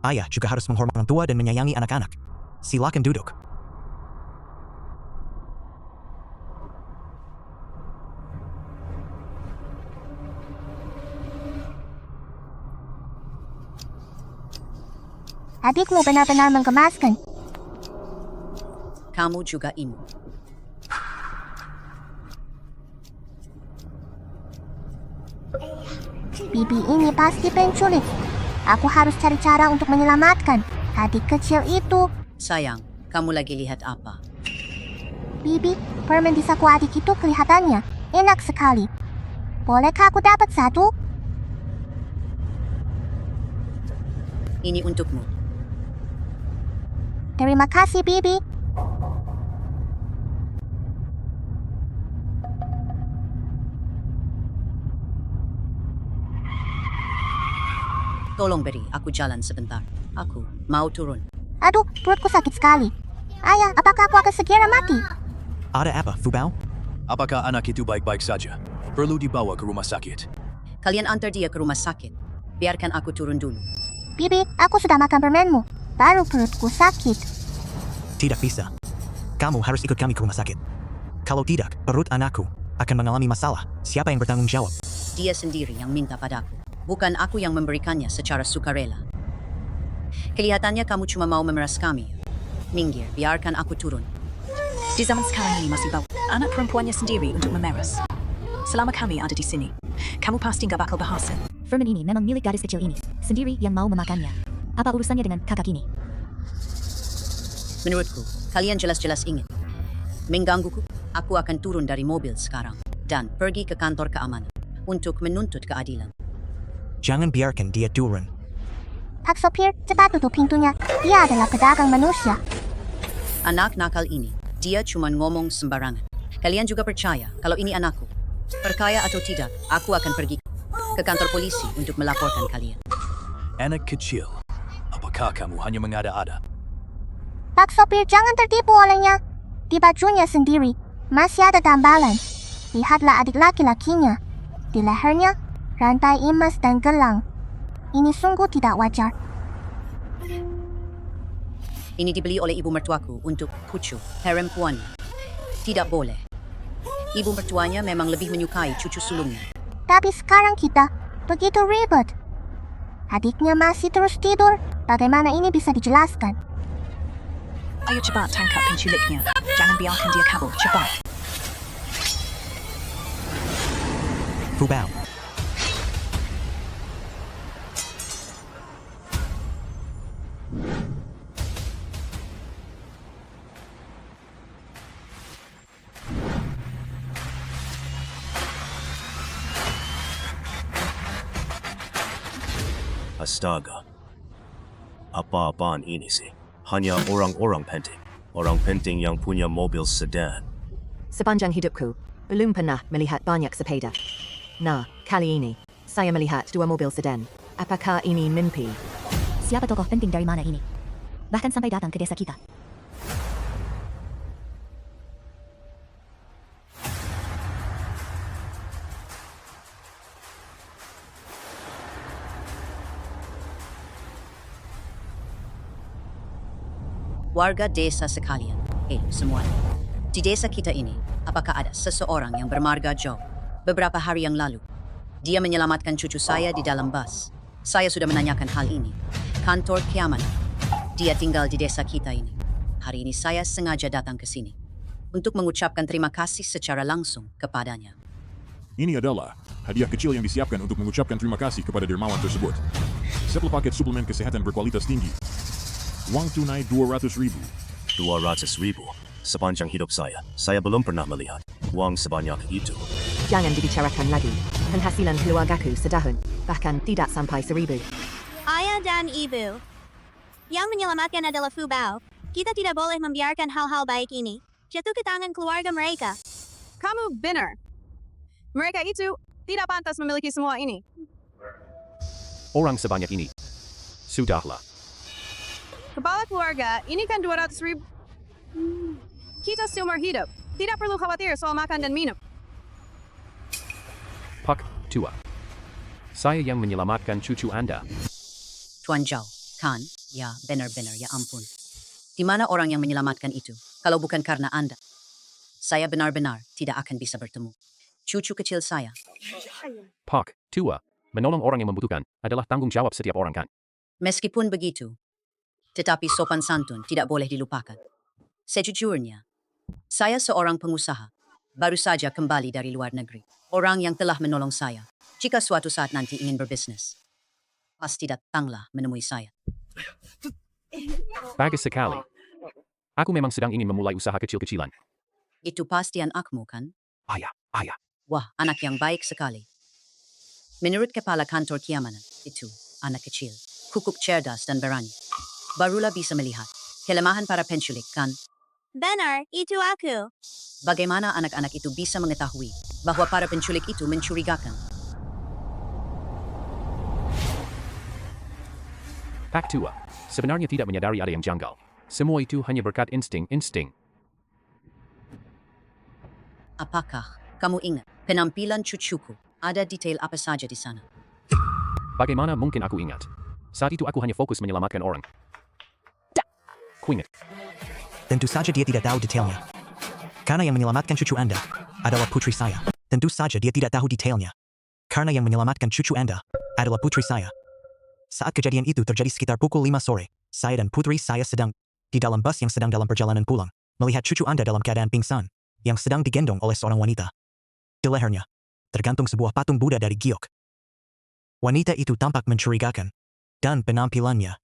ayah juga harus menghormati orang tua dan menyayangi anak-anak. Silakan duduk. Adikmu benar-benar menggemaskan. Kamu juga imut. Bibi ini pasti penculik. Aku harus cari cara untuk menyelamatkan adik kecil itu. Sayang, kamu lagi lihat apa? Bibi, permen di saku adik itu kelihatannya enak sekali. Bolehkah aku dapat satu? Ini untukmu. Terima kasih, Bibi. Tolong beri aku jalan sebentar. Aku mau turun. Aduh, perutku sakit sekali. Ayah, apakah aku akan segera mati? Ada apa, Fubao? Apakah anak itu baik-baik saja? Perlu dibawa ke rumah sakit. Kalian antar dia ke rumah sakit. Biarkan aku turun dulu. Bibi, aku sudah makan permenmu. Baru perutku sakit. Tidak bisa. Kamu harus ikut kami ke rumah sakit. Kalau tidak, perut anakku akan mengalami masalah. Siapa yang bertanggung jawab? Dia sendiri yang minta padaku. Bukan aku yang memberikannya secara sukarela. Kelihatannya kamu cuma mau memeras kami. Minggir, biarkan aku turun. Di zaman sekarang ini masih bawa anak perempuannya sendiri untuk memeras. Selama kami ada di sini, kamu pasti gak bakal berhasil. Permen ini memang milik gadis kecil ini. Sendiri yang mau memakannya. Apa urusannya dengan kakak ini? Menurutku, kalian jelas-jelas ingin menggangguku. Aku akan turun dari mobil sekarang dan pergi ke kantor keamanan untuk menuntut keadilan. Jangan biarkan dia turun. Pak sopir, cepat tutup pintunya. Dia adalah pedagang manusia. Anak nakal ini, dia cuma ngomong sembarangan. Kalian juga percaya kalau ini anakku? Perkaya atau tidak, aku akan pergi ke kantor polisi untuk melaporkan kalian. Anak kecil, apakah kamu hanya mengada-ada? Pak sopir, jangan tertipu olehnya. Di bajunya sendiri, masih ada tambalan. Lihatlah adik laki-lakinya. Di lehernya, rantai emas dan gelang. Ini sungguh tidak wajar. Ini dibeli oleh ibu mertuaku untuk cucu perempuannya. Tidak boleh. Ibu mertuanya memang lebih menyukai cucu sulungnya. Tapi sekarang kita begitu ribet. Adiknya masih terus tidur. Bagaimana ini bisa dijelaskan? Ayo cepat tangkap penculiknya. Jangan biarkan dia kabur. Cepat. Fubao. Astaga. Apa-apaan ini sih? Hanya orang-orang penting. Orang penting yang punya mobil sedan. Sepanjang hidupku, belum pernah melihat banyak sepeda. Nah, kali ini, saya melihat 2 mobil sedan. Apakah ini mimpi? Siapa tokoh penting dari mana ini? Bahkan sampai datang ke desa kita. Warga desa sekalian, semuanya. Di desa kita ini, apakah ada seseorang yang bermarga Joe? Beberapa hari yang lalu, dia menyelamatkan cucu saya di dalam bus. Saya sudah menanyakan hal ini. Kantor keamanan. Dia tinggal di desa kita ini. Hari ini saya sengaja datang ke sini untuk mengucapkan terima kasih secara langsung kepadanya. Ini adalah hadiah kecil yang disiapkan untuk mengucapkan terima kasih kepada dermawan tersebut. Setelah paket suplemen kesehatan berkualitas tinggi. Uang tunai 200.000. 200.000? Sepanjang hidup saya belum pernah melihat uang sebanyak itu. Jangan dibicarakan lagi. Penghasilan keluargaku setahun, bahkan tidak sampai 1,000. Ayah dan ibu. Yang menyelamatkan adalah Fubao. Kita tidak boleh membiarkan hal-hal baik ini jatuh ke tangan keluarga mereka. Kamu benar. Mereka itu tidak pantas memiliki semua ini. Orang sebanyak ini. Sudahlah. Kepala keluarga, ini kan 200.000. Kita seumur hidup. Tidak perlu khawatir soal makan dan minum. Pak tua. Saya yang menyelamatkan cucu Anda. Tuan Zhao, kan? Ya, benar-benar, ya ampun. Di mana orang yang menyelamatkan itu? Kalau bukan karena Anda. Saya benar-benar tidak akan bisa bertemu. Cucu kecil saya. Pak tua. Menolong orang yang membutuhkan adalah tanggung jawab setiap orang kan? Meskipun begitu, tetapi sopan santun tidak boleh dilupakan. Sejujurnya, saya seorang pengusaha, baru saja kembali dari luar negeri. Orang yang telah menolong saya, jika suatu saat nanti ingin berbisnis, pasti datanglah menemui saya. Bagus sekali. Aku memang sedang ingin memulai usaha kecil-kecilan. Itu pasti anakmu, kan? Ayah. Wah, anak yang baik sekali. Menurut kepala kantor keamanan, itu anak kecil, kukuk cerdas dan berani. Barulah bisa melihat kelemahan para penculik, kan? Benar, itu aku. Bagaimana anak-anak itu bisa mengetahui bahwa para penculik itu mencurigakan? Pak tua. Sebenarnya tidak menyadari ada yang janggal. Semua itu hanya berkat insting. Apakah kamu ingat penampilan cucuku? Ada detail apa saja di sana? Bagaimana mungkin aku ingat? Saat itu aku hanya fokus menyelamatkan orang. Kuingat. Tentu saja dia tidak tahu detailnya. Karena yang menyelamatkan cucu Anda adalah putri saya. Tentu saja dia tidak tahu detailnya. Karena yang menyelamatkan cucu Anda adalah putri saya. Saat kejadian itu terjadi sekitar pukul 5 sore, saya dan putri saya sedang di dalam bus yang sedang dalam perjalanan pulang, melihat cucu Anda dalam keadaan pingsan, yang sedang digendong oleh seorang wanita. Di lehernya tergantung sebuah patung Buddha dari giok. Wanita itu tampak mencurigakan, dan penampilannya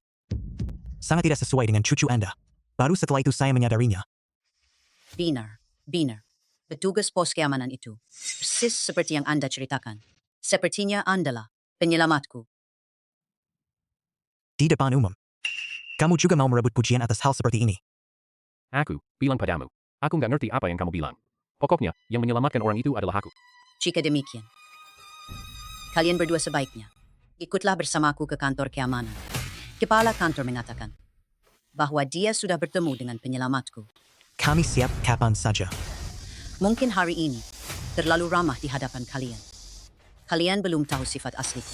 sangat tidak sesuai dengan cucu Anda. Baru setelah itu saya menyadarinya. Binar. Petugas pos keamanan itu, persis seperti yang Anda ceritakan. Sepertinya Andalah penyelamatku. Di depan umum. Kamu juga mau merebut pujian atas hal seperti ini. Aku bilang padamu. Aku nggak ngerti apa yang kamu bilang. Pokoknya, yang menyelamatkan orang itu adalah aku. Jika demikian, kalian berdua sebaiknya ikutlah bersamaku ke kantor keamanan. Kepala kantor mengatakan bahwa dia sudah bertemu dengan penyelamatku. Kami siap kapan saja. Mungkin hari ini terlalu ramah di hadapan kalian. Kalian belum tahu sifat asliku.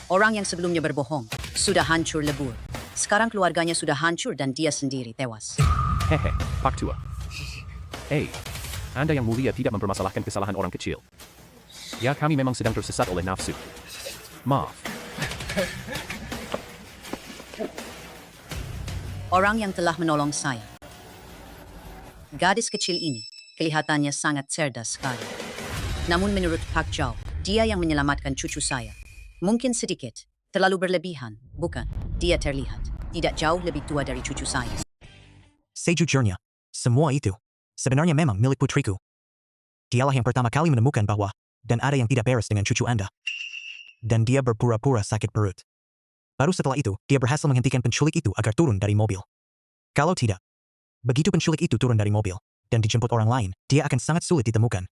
Orang yang sebelumnya berbohong sudah hancur lebur. Sekarang keluarganya sudah hancur dan dia sendiri tewas. Hehe, Pak tua. Anda yang mulia tidak mempermasalahkan kesalahan orang kecil. Ya, kami memang sedang tersesat oleh nafsu. Maaf. Orang yang telah menolong saya. Gadis kecil ini kelihatannya sangat cerdas sekali. Namun menurut Pak Zhao, dia yang menyelamatkan cucu saya. Mungkin sedikit, terlalu berlebihan, bukan? Dia terlihat tidak jauh lebih tua dari cucu saya. Sejujurnya, semua itu sebenarnya memang milik putriku. Dialah yang pertama kali menemukan bahwa dan ada yang tidak beres dengan cucu Anda. Dan dia berpura-pura sakit perut. Baru setelah itu, dia berhasil menghentikan penculik itu agar turun dari mobil. Kalau tidak, begitu penculik itu turun dari mobil dan dijemput orang lain, dia akan sangat sulit ditemukan.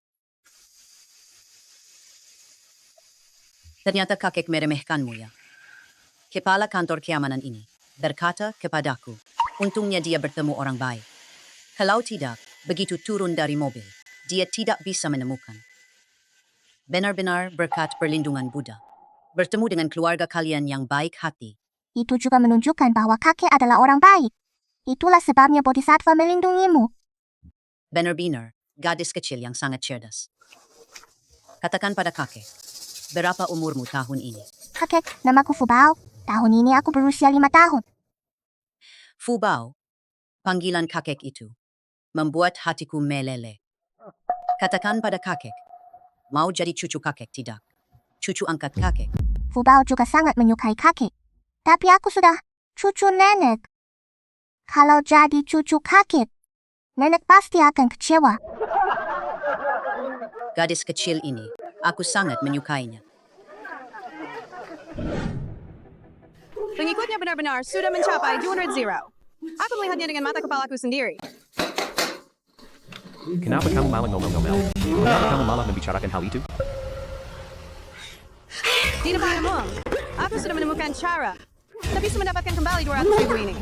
Ternyata kakek meremehkanmu, ya. Kepala kantor keamanan ini berkata kepadaku, untungnya dia bertemu orang baik. Kalau tidak, begitu turun dari mobil, dia tidak bisa menemukan. Benar-benar berkat perlindungan Buddha. Bertemu dengan keluarga kalian yang baik hati. Itu juga menunjukkan bahwa kakek adalah orang baik. Itulah sebabnya Bodhisattva melindungimu. Benar-benar, gadis kecil yang sangat cerdas. Katakan pada kakek, berapa umurmu tahun ini? Kakek, namaku Fubao. Tahun ini aku berusia 5 tahun. Fubao, panggilan kakek itu membuat hatiku meleleh. Katakan pada kakek, mau jadi cucu kakek tidak? Cucu angkat kakek. Fubao juga sangat menyukai kakek. Tapi aku sudah cucu nenek. Kalau jadi cucu kakek, nenek pasti akan kecewa. Gadis kecil ini, aku sangat menyukainya. Pengikutnya benar-benar sudah mencapai 200. Aku melihatnya dengan mata kepalaku sendiri. Kenapa kamu malah ngomel-ngomel? Kenapa kamu malah membicarakan hal itu? Di depan umum, aku Aku sudah menemukan cara. Kita bisa mendapatkan kembali 200.000 ini.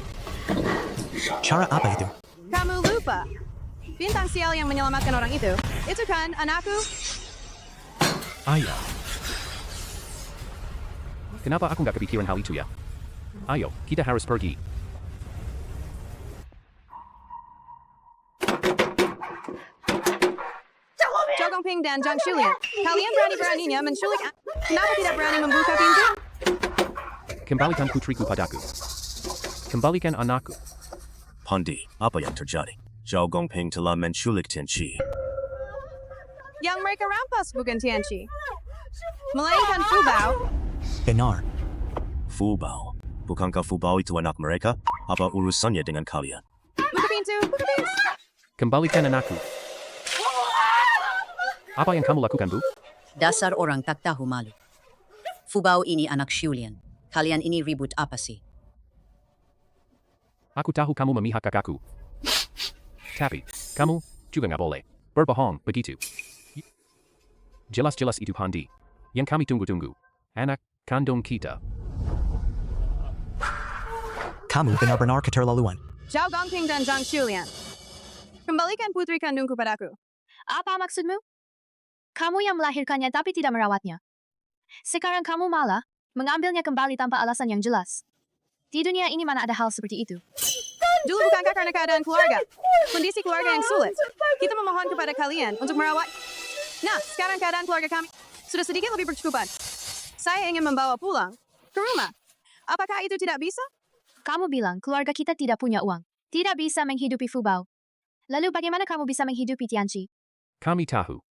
Cara apa itu? Kamu lupa. Bintang sial yang menyelamatkan orang itu kan anakku? Ayah. Kenapa aku nggak kepikiran hal itu ya? Ayo, kita harus pergi. Zhao Gongping dan Zhang Shulian, kalian berani-beraninya menculik. Kenapa tidak berani membuka pintu? Kembalikan putriku padaku. Kembalikan anakku. Pandi, apa yang terjadi? Zhao Gongping telah menculik Tianqi. Yang mereka rampas bukan Tianqi, melainkan Fu Bao. Benar. Fu Bao. Bukankah Fu Bao itu anak mereka? Apa urusannya dengan kalian? Buka pintu, buka pintu. Kembalikan anakku. Apa yang kamu lakukan, Bu? Dasar orang tak tahu malu. Fu Bao ini anak Shulian. Kalian ini ribut apa sih? Aku tahu kamu memihak kakakku. Tapi, kamu juga nggak boleh berbohong begitu. Jelas-jelas itu Pandi. Yang kami tunggu-tunggu. Anak kandung kita. Kamu benar-benar keterlaluan. Zhao Gongping dan Zhang Shulian, kembalikan putri kandungku padaku. Apa maksudmu? Kamu yang melahirkannya tapi tidak merawatnya. Sekarang kamu malah mengambilnya kembali tanpa alasan yang jelas. Di dunia ini mana ada hal seperti itu? Dulu bukankah karena keadaan keluarga, kondisi keluarga yang sulit, kita memohon kepada kalian untuk merawat. Nah, sekarang keadaan keluarga kami sudah sedikit lebih berkecukupan. Saya ingin membawa pulang ke rumah. Apakah itu tidak bisa? Kamu bilang keluarga kita tidak punya uang, tidak bisa menghidupi Fu Bao. Lalu bagaimana kamu bisa menghidupi Tianqi? Kami tahu.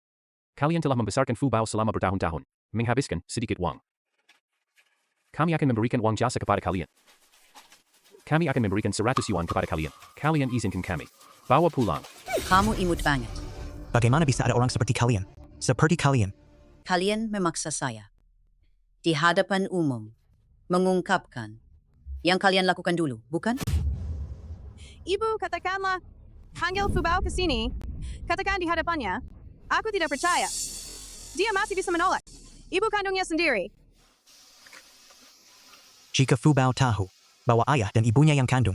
Kalian telah membesarkan Fu Bao selama bertahun-tahun, menghabiskan sedikit uang. Kami akan memberikan uang jasa kepada kalian. Kami akan memberikan 100 yuan kepada kalian. Kalian izinkan kami. Bawa pulang. Kamu imut banget. Bagaimana bisa ada orang seperti kalian? Seperti kalian. Kalian memaksa saya. Di hadapan umum. Mengungkapkan. Yang kalian lakukan dulu, bukan? Ibu, katakanlah. Panggil Fu Bao ke sini. Katakan di hadapannya. Aku tidak percaya. Dia masih bisa menolak. Ibu kandungnya sendiri. Jika Fu Bao tahu bahwa ayah dan ibunya yang kandung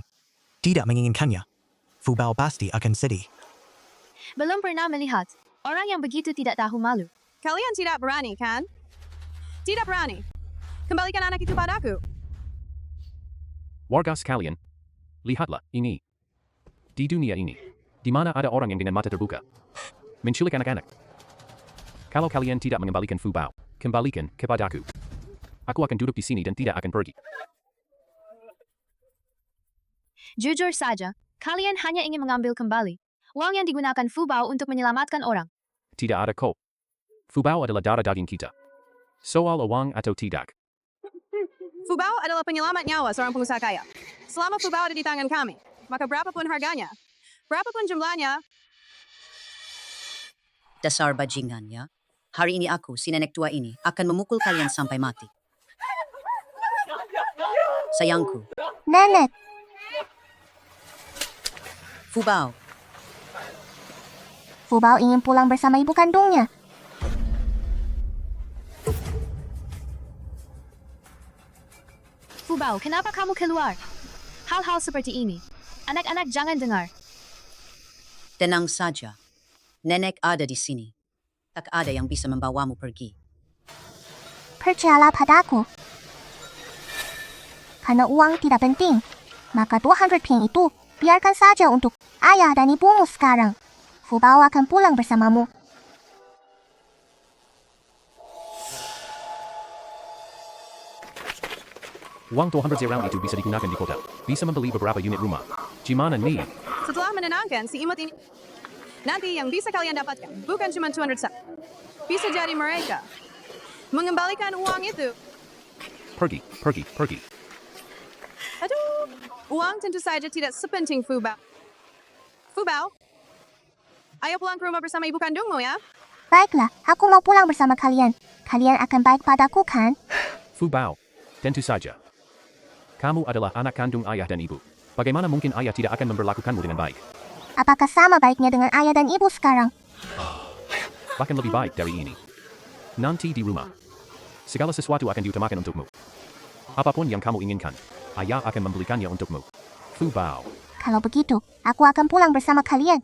tidak menginginkannya, Fu Bao pasti akan sedih. Belum pernah melihat orang yang begitu tidak tahu malu. Kalian tidak berani, kan? Tidak berani. Kembalikan anak itu padaku. Warga sekalian, lihatlah ini. Di dunia ini, di mana ada orang yang dengan mata terbuka menculik anak-anak. Kalau kalian tidak mengembalikan Fu Bao, kembalikan kepadaku. Aku akan duduk di sini dan tidak akan pergi. Jujur saja, kalian hanya ingin mengambil kembali uang yang digunakan Fu Bao untuk menyelamatkan orang. Tidak ada kok. Fu Bao adalah darah daging kita. Soal uang atau tidak. Fu Bao adalah penyelamat nyawa seorang pengusaha kaya. Selama Fu Bao ada di tangan kami, maka berapapun harganya, berapapun jumlahnya. Dasar bajingan ya. Hari ini aku, si nenek tua ini, akan memukul kalian sampai mati. Sayangku. Nenek. Fu Bao. Fu Bao ingin pulang bersama ibu kandungnya. Fu Bao, kenapa kamu keluar? Hal-hal seperti ini. Anak-anak jangan dengar. Tenang saja. Nenek ada di sini. Tak ada yang bisa membawamu pergi. Percayalah padaku. Karena uang tidak penting, maka 200 ping itu biarkan saja untuk ayah dan ibumu sekarang. Fu Bao akan pulang bersamamu. Uang 200 dirham itu bisa digunakan di kota. Bisa membeli beberapa unit rumah. Gimana nih? Setelah menenangkan si imut ini, nanti yang bisa kalian dapatkan bukan cuma 200 sak. Bisa jadi mereka mengembalikan uang itu. Pergi. Aduh, uang tentu saja tidak sepenting Fu Bao. Fu Bao, ayo pulang ke rumah bersama ibu kandungmu ya. Baiklah, aku mau pulang bersama kalian. Kalian akan baik padaku kan? Fu Bao, tentu saja. Kamu adalah anak kandung ayah dan ibu. Bagaimana mungkin ayah tidak akan memperlakukanmu dengan baik? Apakah sama baiknya dengan ayah dan ibu sekarang? Bahkan lebih baik dari ini. Nanti di rumah, segala sesuatu akan diutamakan untukmu. Apapun yang kamu inginkan, ayah akan membelikannya untukmu. Fu Bao. Kalau begitu, aku akan pulang bersama kalian.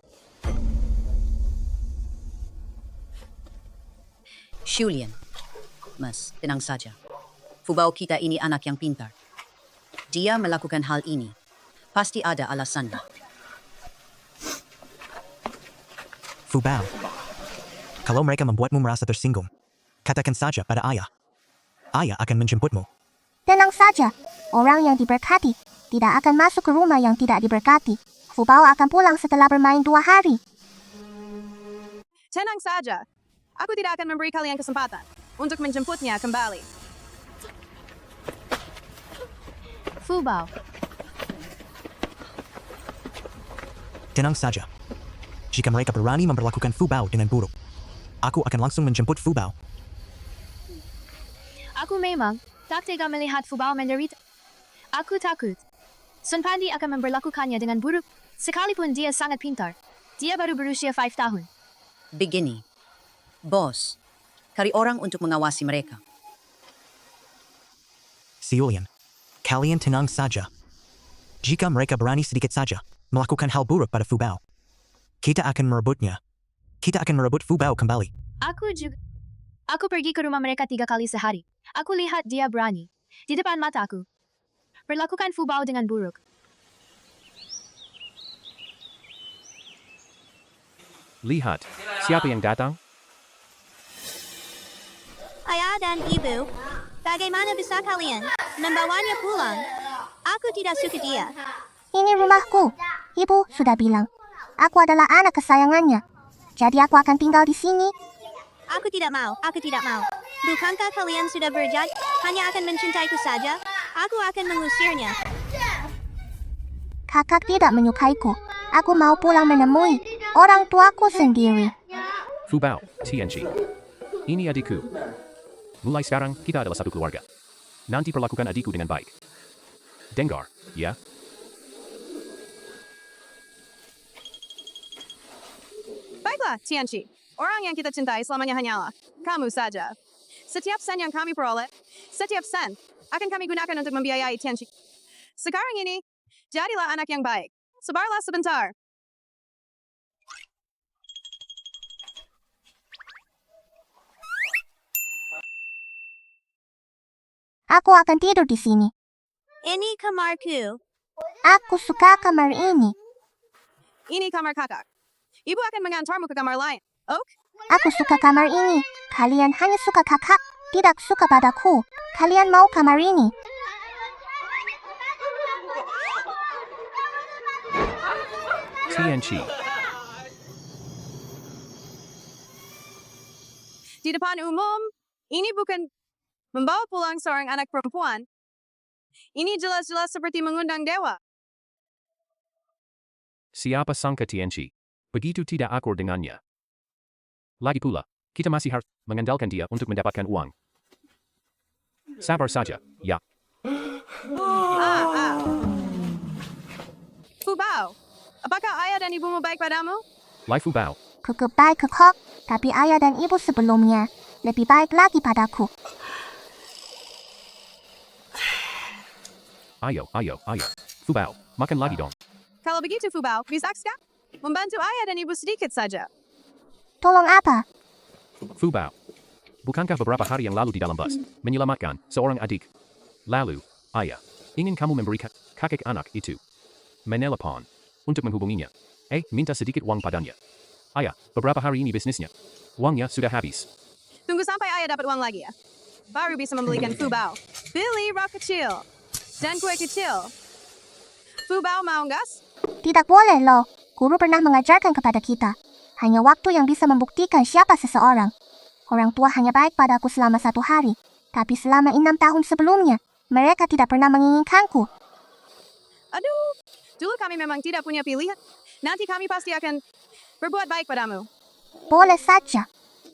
Shulian. Mas, tenang saja. Fubao kita ini anak yang pintar. Dia melakukan hal ini. Pasti ada alasannya. Fubao. Kalau mereka membuatmu merasa tersinggung, katakan saja pada ayah. Ayah akan menjemputmu. Tenang saja, orang yang diberkati tidak akan masuk ke rumah yang tidak diberkati. Fubao akan pulang setelah bermain 2 hari. Tenang saja. Aku tidak akan memberi kalian kesempatan untuk menjemputnya kembali. Fubao. Tenang saja. Jika mereka berani memperlakukan Fubao dengan buruk, aku akan langsung menjemput Fubao. Aku memang tak tega melihat Fubao menderita. Aku takut Sun Pandi akan memperlakukannya dengan buruk, sekalipun dia sangat pintar. Dia baru berusia 5 tahun. Begini. Bos, cari orang untuk mengawasi mereka. Shulian, kalian tenang saja. Jika mereka berani sedikit saja melakukan hal buruk pada Fubao, kita akan merebutnya. Kita akan merebut Fubao kembali. Aku pergi ke rumah mereka 3 kali sehari. Aku lihat dia berani. Di depan mata aku. Perlakukan Fubao dengan buruk. Lihat, siapa yang datang? Ayah dan ibu, bagaimana bisa kalian membawanya pulang? Aku tidak suka dia. Ini rumahku. Ibu sudah bilang. Aku adalah anak kesayangannya. Jadi aku akan tinggal di sini. Aku tidak mau. Bukankah kalian sudah berjanji hanya akan mencintaiku saja? Aku akan mengusirnya. Kakak tidak menyukaiku. Aku mau pulang menemui orang tuaku sendiri. Fubao, Tianchi. Ini adikku. Mulai sekarang, kita adalah satu keluarga. Nanti perlakukan adikku dengan baik. Dengar, ya? Baiklah, Tianchi. Orang yang kita cintai selamanya hanyalah kamu saja. Setiap sen yang kami peroleh, setiap sen akan kami gunakan untuk membiayai Tianchi. Sekarang ini, jadilah anak yang baik. Sabarlah sebentar. Aku akan tidur di sini. Ini kamarku. Aku suka kamar ini. Ini kamar kakak. Ibu akan mengantarmu ke kamar lain. Oak? Aku suka kamar ini. Kalian hanya suka kakak, tidak suka padaku. Kalian mau kamar ini. Tianchi. Di depan umum, ini bukan membawa pulang seorang anak perempuan. Ini jelas-jelas seperti mengundang dewa. Siapa sangka Tianchi begitu tidak akur dengannya. Lagi pula, kita masih harus mengandalkan dia untuk mendapatkan uang. Sabar saja, ya. Fubao, apakah ayah dan ibumu baik padamu? Lai Fubao. Cukup baik kok, tapi ayah dan ibu sebelumnya lebih baik lagi padaku. Ayo. Fubao, makan lagi dong. Kalau begitu Fubao, bisakah membantu ayah dan ibu sedikit saja? Tolong apa? Fubao. Bukankah beberapa hari yang lalu di dalam bus, menyelamatkan seorang adik? Lalu, ayah, ingin kamu memberikan kakek anak itu menelepon untuk menghubunginya. Minta sedikit uang padanya. Ayah, beberapa hari ini bisnisnya. Uangnya sudah habis. Tunggu sampai ayah dapat uang lagi ya. Baru bisa membelikan Fubao. Beli rok kecil. Dan kue kecil. Fubao mau gas? Tidak boleh loh. Guru pernah mengajarkan kepada kita. Hanya waktu yang bisa membuktikan siapa seseorang. Orang tua hanya baik padaku selama 1 hari. Tapi selama 6 tahun sebelumnya, mereka tidak pernah menginginkanku. Aduh, dulu kami memang tidak punya pilihan. Nanti kami pasti akan berbuat baik padamu. Boleh saja.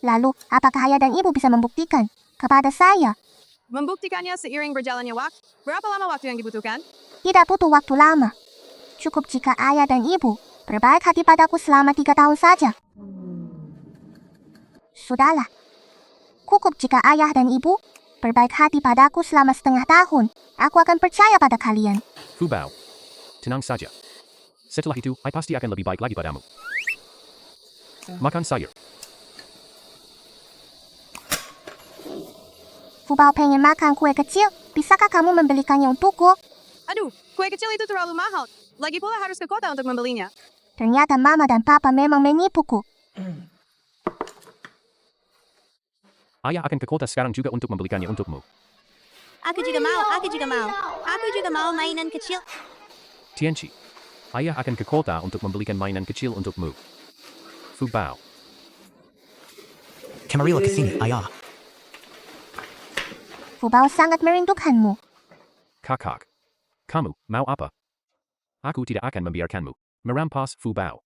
Lalu, apakah ayah dan ibu bisa membuktikan kepada saya? Membuktikannya seiring berjalannya waktu. Berapa lama waktu yang dibutuhkan? Tidak butuh waktu lama. Cukup jika ayah dan ibu berbaik hati padaku selama 3 tahun saja. Sudahlah. Cukup jika ayah dan ibu berbaik hati padaku selama 1/2 tahun. Aku akan percaya pada kalian. Fu Bao. Tenang saja. Setelah itu, I pasti akan lebih baik lagi padamu. Makan sayur. Fubao pengen makan kue kecil. Bisakah kamu membelikannya untukku? Aduh, kue kecil itu terlalu mahal. Lagi pula harus ke kota untuk membelinya. Ternyata mama dan papa memang menipuku. Ayah akan ke kota sekarang juga untuk membelikannya untukmu. Aku juga mau, aku juga mau. Aku juga mau mainan kecil. Tianchi. Ayah akan ke kota untuk membelikan mainan kecil untukmu. Fu Bao. Kemarilah ke sini, ayah. Fubao sangat merindukanmu. Kakak. Kamu mau apa? Aku tidak akan membiarkanmu merampas Fu Bao.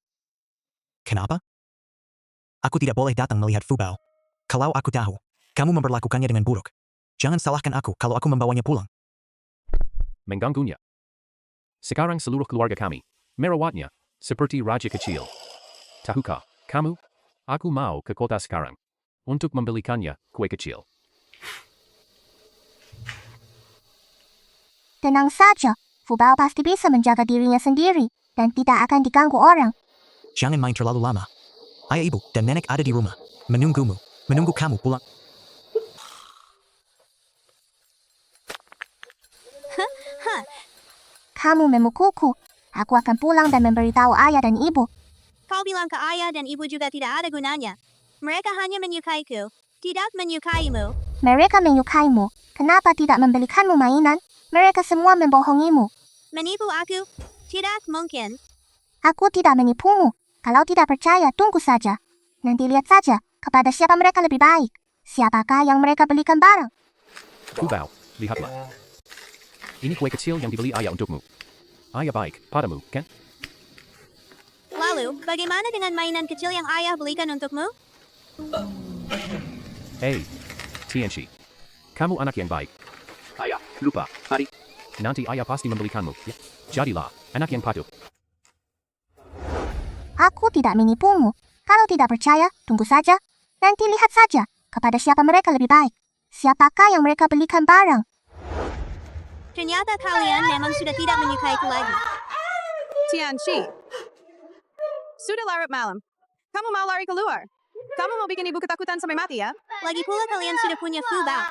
Kenapa? Aku tidak boleh datang melihat Fubao. Kalau aku tahu, kamu memperlakukannya dengan buruk. Jangan salahkan aku kalau aku membawanya pulang. Mengganggunya. Sekarang seluruh keluarga kami merawatnya seperti raja kecil. Tahukah kamu? Aku mau ke kota sekarang untuk membelikannya kue kecil. Tenang saja, Fubao pasti bisa menjaga dirinya sendiri dan tidak akan diganggu orang. Jangan main terlalu lama. Ayah, ibu, dan nenek ada di rumah. Menunggumu. Menunggu kamu pulang. Kamu memukulku. Aku akan pulang dan memberitahu ayah dan ibu. Kau bilang ke ayah dan ibu juga tidak ada gunanya. Mereka hanya menyukaiku, tidak menyukaimu. Mereka menyukaimu. Kenapa tidak membelikanmu mainan? Mereka semua membohongimu. Menipu aku? Tidak mungkin. Aku tidak menipumu. Kalau tidak percaya, tunggu saja. Nanti lihat saja, kepada siapa mereka lebih baik. Siapakah yang mereka belikan barang? Fu Bao, lihatlah. Ini kue kecil yang dibeli ayah untukmu. Ayah baik padamu, kan? Lalu, bagaimana dengan mainan kecil yang ayah belikan untukmu? Hey, Tianchi. Kamu anak yang baik. Ayah, lupa, hari. Nanti ayah pasti membelikanmu, ya? Jadilah anak yang patuh. Aku tidak menipumu. Kalau tidak percaya, tunggu saja. Nanti lihat saja, kepada siapa mereka lebih baik. Siapakah yang mereka belikan barang? Ternyata kalian memang sudah tidak menyukaiku lagi. Tianchi. Sudah larut malam. Kamu mau lari keluar? Kamu mau bikin ibu ketakutan sampai mati ya? Lagi pula kalian sudah punya Fubao.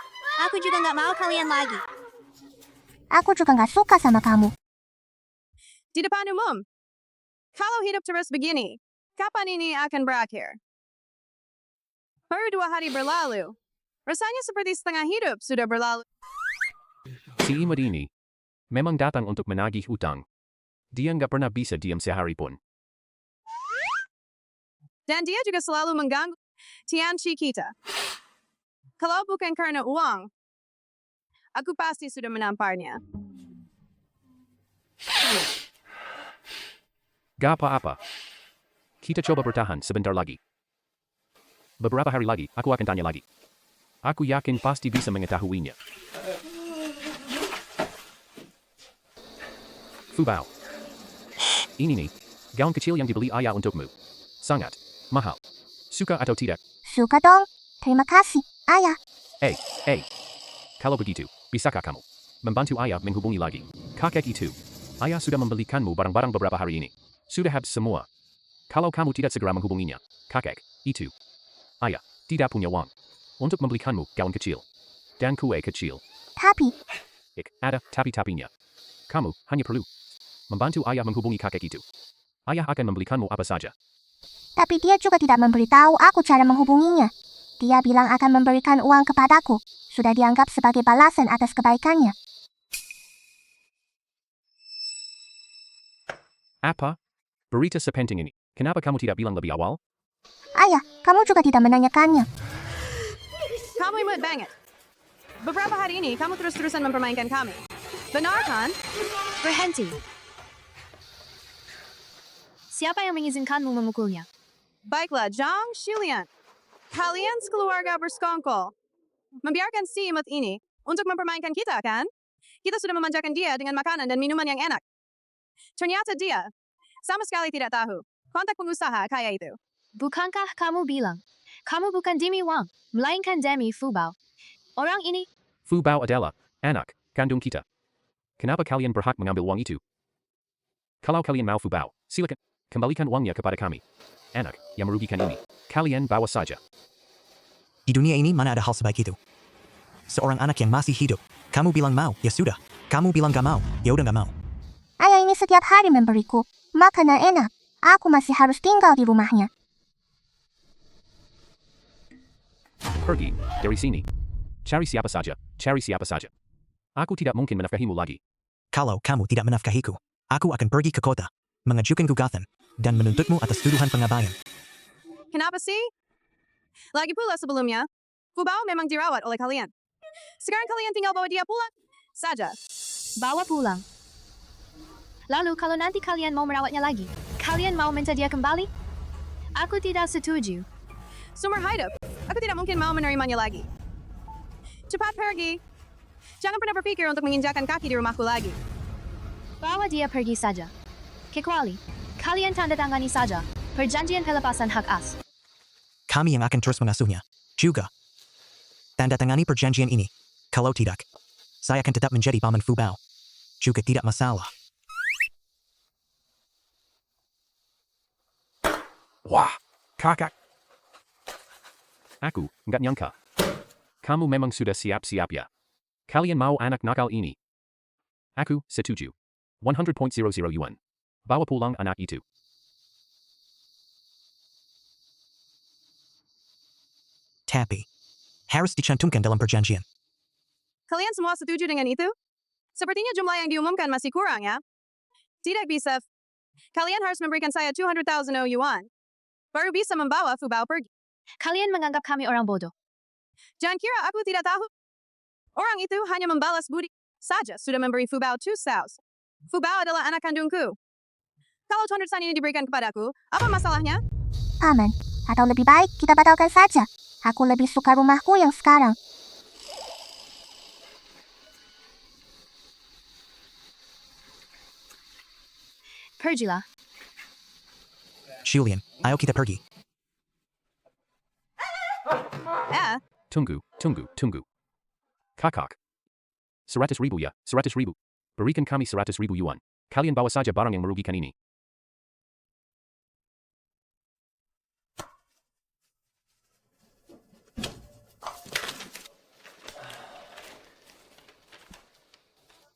Aku juga nggak mau kalian lagi. Aku juga nggak suka sama kamu. Di depan umum. Kalau hidup terus begini, kapan ini akan berakhir? Baru 2 hari berlalu. Rasanya seperti setengah hidup sudah berlalu. Si Imad ini memang datang untuk menagih hutang. Dia nggak pernah bisa diam sehari pun. Dan dia juga selalu mengganggu Tianchi kita. Kalau bukan karena uang, aku pasti sudah menamparnya. Gak apa-apa. Kita coba bertahan sebentar lagi. Beberapa hari lagi, aku akan tanya lagi. Aku yakin pasti bisa mengetahuinya. Fu Bao. Ini nih, gaun kecil yang dibeli ayah untukmu. Sangat mahal. Suka atau tidak? Suka dong. Terima kasih, ayah. Kalau begitu, bisakah kamu membantu ayah menghubungi lagi kakek itu? Ayah sudah membelikanmu barang-barang beberapa hari ini. Sudah habis semua. Kalau kamu tidak segera menghubunginya, kakek itu, ayah, tidak punya uang untuk membelikanmu gaun kecil dan kue kecil. Tapi, Ada tapi-tapinya. Kamu hanya perlu membantu ayah menghubungi kakek itu. Ayah akan membelikanmu apa saja. tapi dia juga tidak memberitahu aku cara menghubunginya. Dia bilang akan memberikan uang kepadaku. Sudah dianggap sebagai balasan atas kebaikannya. Apa? Berita sepenting ini. Kenapa kamu tidak bilang lebih awal? Ayah, kamu juga tidak menanyakannya. Kamu imut banget. Beberapa hari ini kamu terus-terusan mempermainkan kami. Benar kan? Berhenti. Siapa yang mengizinkanmu memukulnya? Baiklah, Zhang Shilian. Kalian sekeluarga bersekongkol. Membiarkan si imut ini untuk mempermainkan kita, kan? Kita sudah memanjakan dia dengan makanan dan minuman yang enak. Ternyata dia sama sekali tidak tahu kontak pengusaha kaya itu. Bukankah kamu bilang, kamu bukan Demi Wang, melainkan Demi Fubao. Orang ini, Fu Bao adalah anak kandung kita. Kenapa kalian berhak mengambil uang itu? Kalau kalian mau Fubao, silakan. Kembalikan uangnya kepada kami. Enak, yang merugikan ini. Kalian bawa saja. Di dunia ini mana ada hal sebaik itu? Seorang anak yang masih hidup. Kamu bilang mau, ya sudah. Kamu bilang gak mau, ya udah gak mau. Ayah ini setiap hari memberiku. Makanan enak. Aku masih harus tinggal di rumahnya. Pergi, dari sini. Cari siapa saja, cari siapa saja. Aku tidak mungkin menafkahimu lagi. Kalau kamu tidak menafkahiku, aku akan pergi ke kota, mengajukan gugatan, dan menuntutmu atas tuduhan pengabaian. Kenapa sih? Lagi pula sebelumnya, Fubao memang dirawat oleh kalian. Sekarang kalian tinggal bawa dia pulang saja. Bawa pulang. Lalu kalau nanti kalian mau merawatnya lagi, kalian mau minta dia kembali? Aku tidak setuju. Seumur hidup, aku tidak mungkin mau menerimanya lagi. Cepat pergi. Jangan pernah berpikir untuk menginjakkan kaki di rumahku lagi. Bawa dia pergi saja. Kecuali, kalian tanda tangani saja perjanjian pelepasan hak as. Kami yang akan terus mengasuhnya. Juga. Tanda tangani perjanjian ini. Kalau tidak, saya akan tetap menjadi paman Fubao. Juga tidak masalah. Wah, kakak. Aku nggak nyangka. Kamu memang sudah siap-siap ya. Kalian mau anak nakal ini? Aku setuju. 100.00 yuan. Bawa pulang anak itu. Tapi, harus dicantumkan dalam perjanjian. Kalian semua setuju dengan itu? Sepertinya jumlah yang diumumkan masih kurang ya? Tidak bisa. Kalian harus memberikan saya 200,000 yuan. Baru bisa membawa Fubao pergi. Kalian menganggap kami orang bodoh. Jangan kira aku tidak tahu. Orang itu hanya membalas budi saja sudah memberi Fubao 2 saus. Fubao adalah anak kandungku. Kalau 200 ini diberikan kepadaku, apa masalahnya? Paman, atau lebih baik kita batalkan saja. Aku lebih suka rumahku yang sekarang. Pergilah. Julian, ayo kita pergi. Tunggu. Kakak. 100,000 ya, 100,000. Berikan kami 100,000 yuan. Kalian bawa saja barang yang merugikan ini.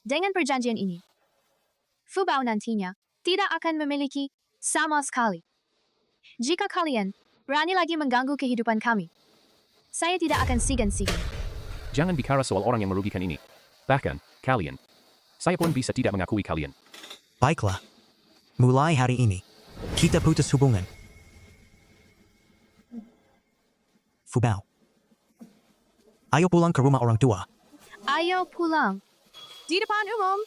Dengan perjanjian ini, Fubao nantinya tidak akan memiliki sama sekali. Jika kalian berani lagi mengganggu kehidupan kami, saya tidak akan segan-segan. Jangan bicara soal orang yang merugikan ini. Bahkan, kalian. Saya pun bisa tidak mengakui kalian. Baiklah. Mulai hari ini, kita putus hubungan. Fubao. Ayo pulang ke rumah orang tua. Ayo pulang. Di depan umum.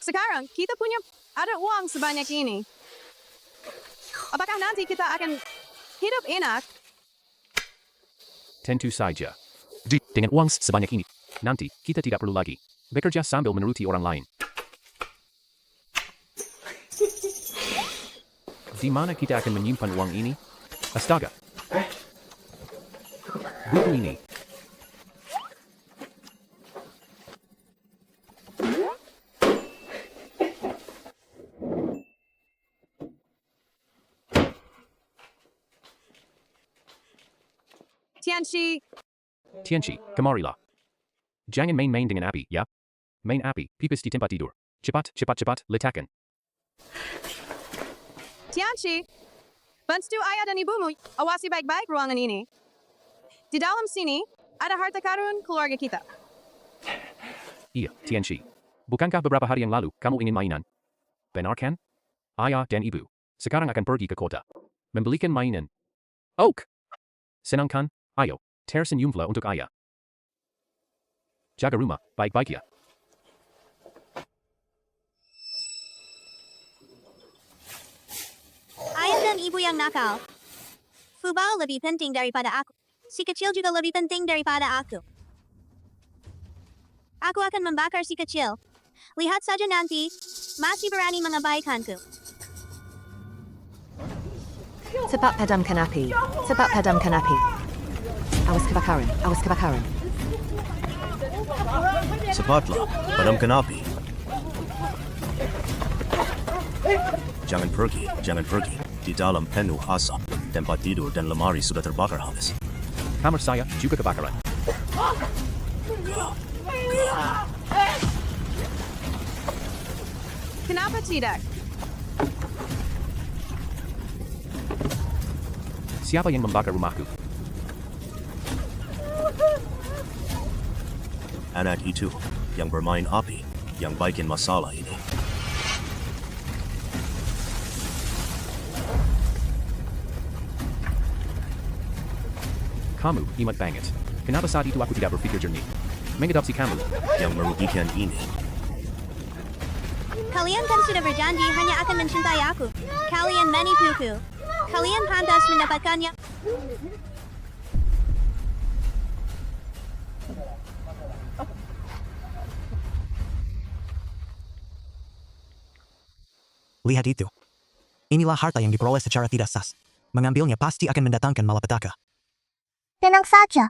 Sekarang kita punya ada uang sebanyak ini. Apakah nanti kita akan hidup enak? Tentu saja. Dengan uang sebanyak ini, nanti kita tidak perlu lagi bekerja sambil menuruti orang lain. Di mana kita akan menyimpan uang ini? Astaga. Buku ini. Tianchi, kemarilah. Jangan main-main dengan api, ya? Main api, pipis di tempat tidur. Cepat, letakkan. Tianchi, bantu ayah dan ibumu awasi baik-baik ruangan ini. Di dalam sini, ada harta karun keluarga kita. Iya, Tianchi. Bukankah beberapa hari yang lalu kamu ingin mainan? Benar kan? Ayah dan ibu sekarang akan pergi ke kota. Membelikan mainan. Oak! Senang kan? Ayo, tersenyumlah untuk ayah. Jaga rumah, baik-baik ya. Ayah dan ibu yang nakal. Fubao lebih penting daripada aku. Si kecil juga lebih penting daripada aku. Aku akan membakar si kecil. Lihat saja nanti, masih berani mengabaikanku. Cepat padamkan api. Cepat padamkan api. Awas kebakaran. Awas kebakaran. Cepatlah, padamkan api. Jangan pergi. Di dalam penuh asap, tempat tidur dan lemari sudah terbakar habis. Kamar saya juga kebakaran. Kenapa tidak? Siapa yang membakar rumahku? Anak itu yang bermain api, yang bikin masalah ini. Kamu imut banget. Kenapa saat itu aku tidak berpikir jernih? Mengadopsi kamu. Yang merugikan ini. Kalian kan sudah berjanji hanya akan mencintai aku. Kalian menipuku. Kalian pantas mendapatkannya. Lihat itu. Inilah harta yang diperoleh secara tidak sah. Mengambilnya pasti akan mendatangkan malapetaka. Tenang saja.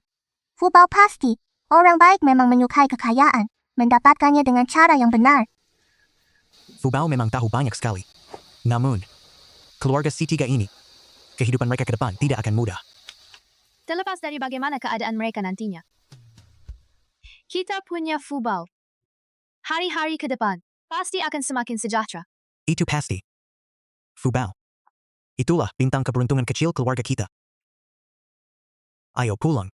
Fu Bao pasti, orang baik memang menyukai kekayaan, mendapatkannya dengan cara yang benar. Fu Bao memang tahu banyak sekali. Namun, keluarga si tiga ini, kehidupan mereka ke depan tidak akan mudah. Terlepas dari bagaimana keadaan mereka nantinya. Kita punya Fu Bao. Hari-hari ke depan, pasti akan semakin sejahtera. Itu pasti. Fu Bao. Itulah bintang keberuntungan kecil keluarga kita. Ayo pulang.